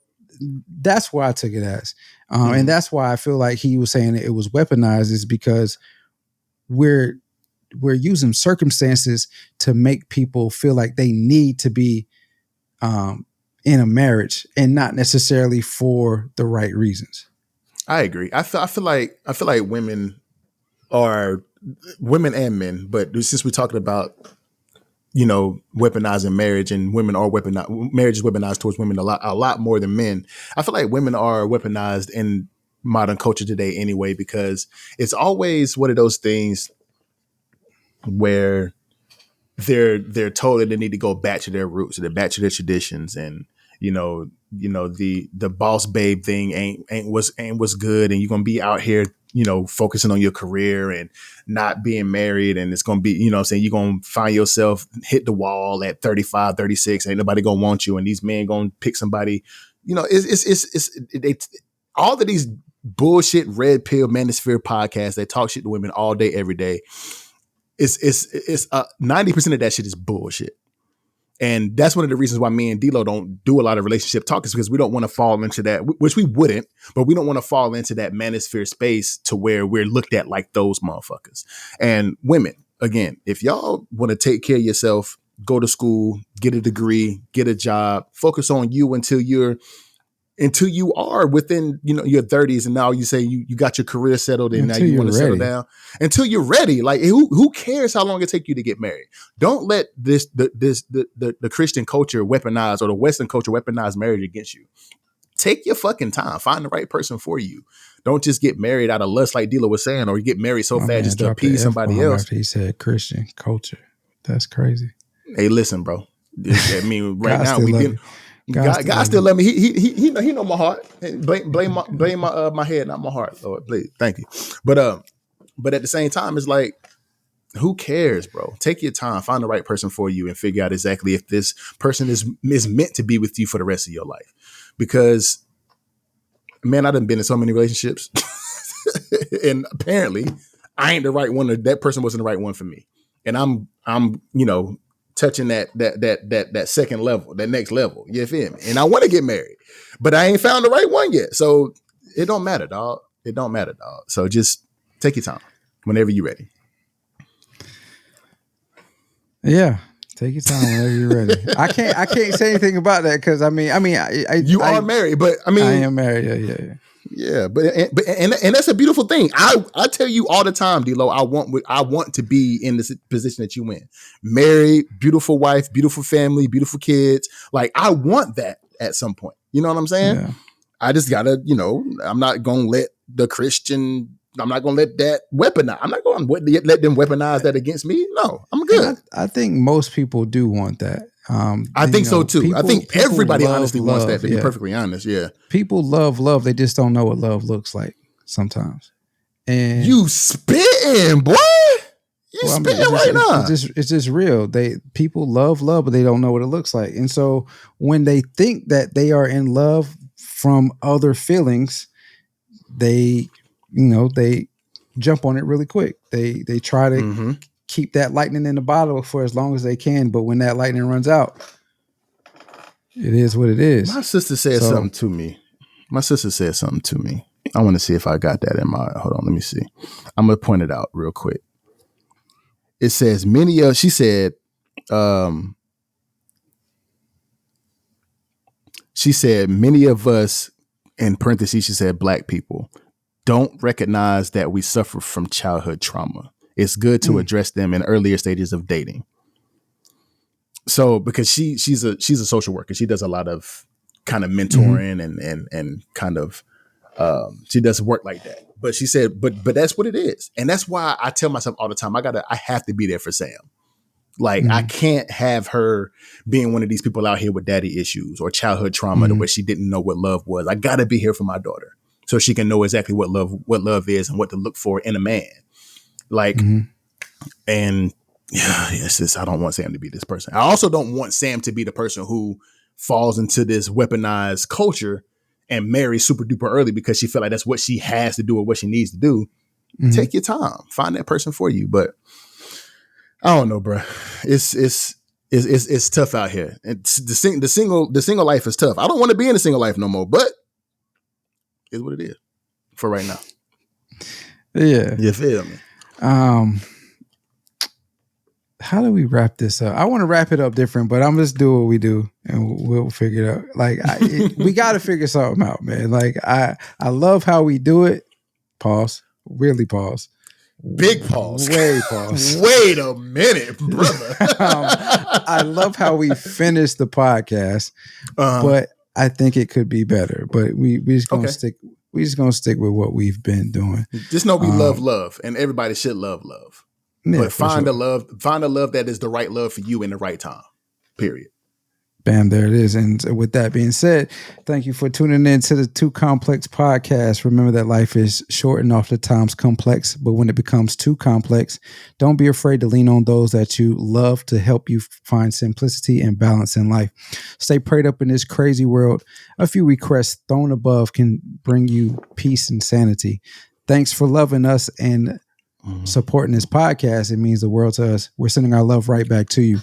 that's why I took it as, and that's why I feel like he was saying it was weaponized, is because we're using circumstances to make people feel like they need to be in a marriage, and not necessarily for the right reasons. I agree. I feel like women and men, but since we're talking about, weaponizing marriage, and marriage is weaponized towards women a lot more than men. I feel like women are weaponized in modern culture today anyway, because it's always one of those things where they're told that they need to go back to their roots, they're back to their traditions, and the boss babe thing ain't what's good, and you're gonna be out here focusing on your career and not being married, and it's gonna be you're gonna find yourself hit the wall at 35, 36, ain't nobody gonna want you, and these men gonna pick somebody. It's all of these bullshit red pill manosphere podcasts that talk shit to women all day every day. It's 90% of that shit is bullshit. And that's one of the reasons why me and D-Lo don't do a lot of relationship talk, is because we don't want to fall into that, which we wouldn't, but we don't want to fall into that manosphere space to where we're looked at like those motherfuckers. And women, again, if y'all want to take care of yourself, go to school, get a degree, get a job, focus on you until you are within, your 30s, and now you say you got your career settled, and now you want to settle down until you're ready. Like, who cares how long it take you to get married? Don't let the Christian culture weaponize, or the Western culture weaponize marriage against you. Take your fucking time. Find the right person for you. Don't just get married out of lust, like D-Lo was saying, or you get married so fast just to appease somebody else. After he said Christian culture. That's crazy. Hey, listen, bro. I mean, right now God still love me. He know my heart. Blame my head, not my heart, Lord. Please, thank you. But at the same time, it's like, who cares, bro? Take your time, find the right person for you, and figure out exactly if this person is meant to be with you for the rest of your life. Because, man, I done been in so many relationships, and apparently, I ain't the right one. That person wasn't the right one for me, and I'm touching that second level, that next level. You feel me? And I want to get married, but I ain't found the right one yet. So it don't matter, dog. It don't matter, dog. So just take your time whenever you're ready. Yeah. Take your time whenever you're ready. I can't say anything about that, because I are married, but I am married. Yeah, but that's a beautiful thing. I tell you all the time, D-Lo, I want to be in this position that you in. Married, beautiful wife, beautiful family, beautiful kids. Like, I want that at some point. You know what I'm saying? Yeah. I just gotta, I'm not gonna let I'm not gonna let that weaponize. I'm not gonna let them weaponize that against me. No, I'm good. I think most people do want that. I think so too. I think everybody honestly wants that, to be perfectly honest. Yeah. People love. They just don't know what love looks like sometimes. And you spitting, boy. You spitting right now. It's just real. People love, but they don't know what it looks like. And so when they think that they are in love from other feelings, they jump on it really quick. They try to keep that lightning in the bottle for as long as they can, but when that lightning runs out, it is what it is. My sister said something to me. I want to see if I got that in my, hold on, let me see. I'm going to point it out real quick. It says she said many of us, in parentheses, she said black people, don't recognize that we suffer from childhood trauma. It's good to address them in earlier stages of dating. So because she's a social worker, she does a lot of kind of mentoring and kind of she does work like that. But she said, but that's what it is, and that's why I tell myself all the time, I have to be there for Sam. Like I can't have her being one of these people out here with daddy issues or childhood trauma to where she didn't know what love was. I got to be here for my daughter so she can know exactly what love is and what to look for in a man. Like, and yeah, it's just, I don't want Sam to be this person. I also don't want Sam to be the person who falls into this weaponized culture and marries super duper early because she felt like that's what she has to do or what she needs to do. Take your time, find that person for you. But I don't know, bro. It's tough out here. It's the single life is tough. I don't want to be in a single life no more, but it's what it is for right now. Yeah. You feel me? How do we wrap this up? I want to wrap it up different, but I'm just do what we do and we'll figure it out. Like we got to figure something out, man. Like I love how we do it. Pause. Really pause. Big pause. Way pause. Wait a minute, brother. I love how we finished the podcast, but I think it could be better. But we just gonna stick. We just gonna stick with what we've been doing. Just know we love, and everybody should love. Yeah, but find a love that is the right love for you in the right time. Period. Bam, there it is. And with that being said, thank you for tuning in to the Too Complex podcast. Remember that life is short and oftentimes complex, but when it becomes too complex, don't be afraid to lean on those that you love to help you find simplicity and balance in life. Stay prayed up in this crazy world. A few requests thrown above can bring you peace and sanity. Thanks for loving us and supporting this podcast. It means the world to us. We're sending our love right back to you.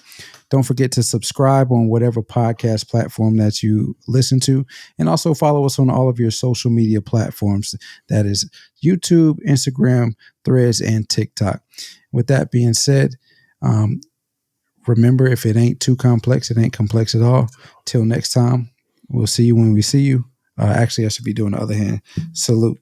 Don't forget to subscribe on whatever podcast platform that you listen to, and also follow us on all of your social media platforms. That is YouTube, Instagram, Threads, and TikTok. With that being said, remember, if it ain't too complex, it ain't complex at all. Till next time, we'll see you when we see you. Actually, I should be doing the other hand. Salute.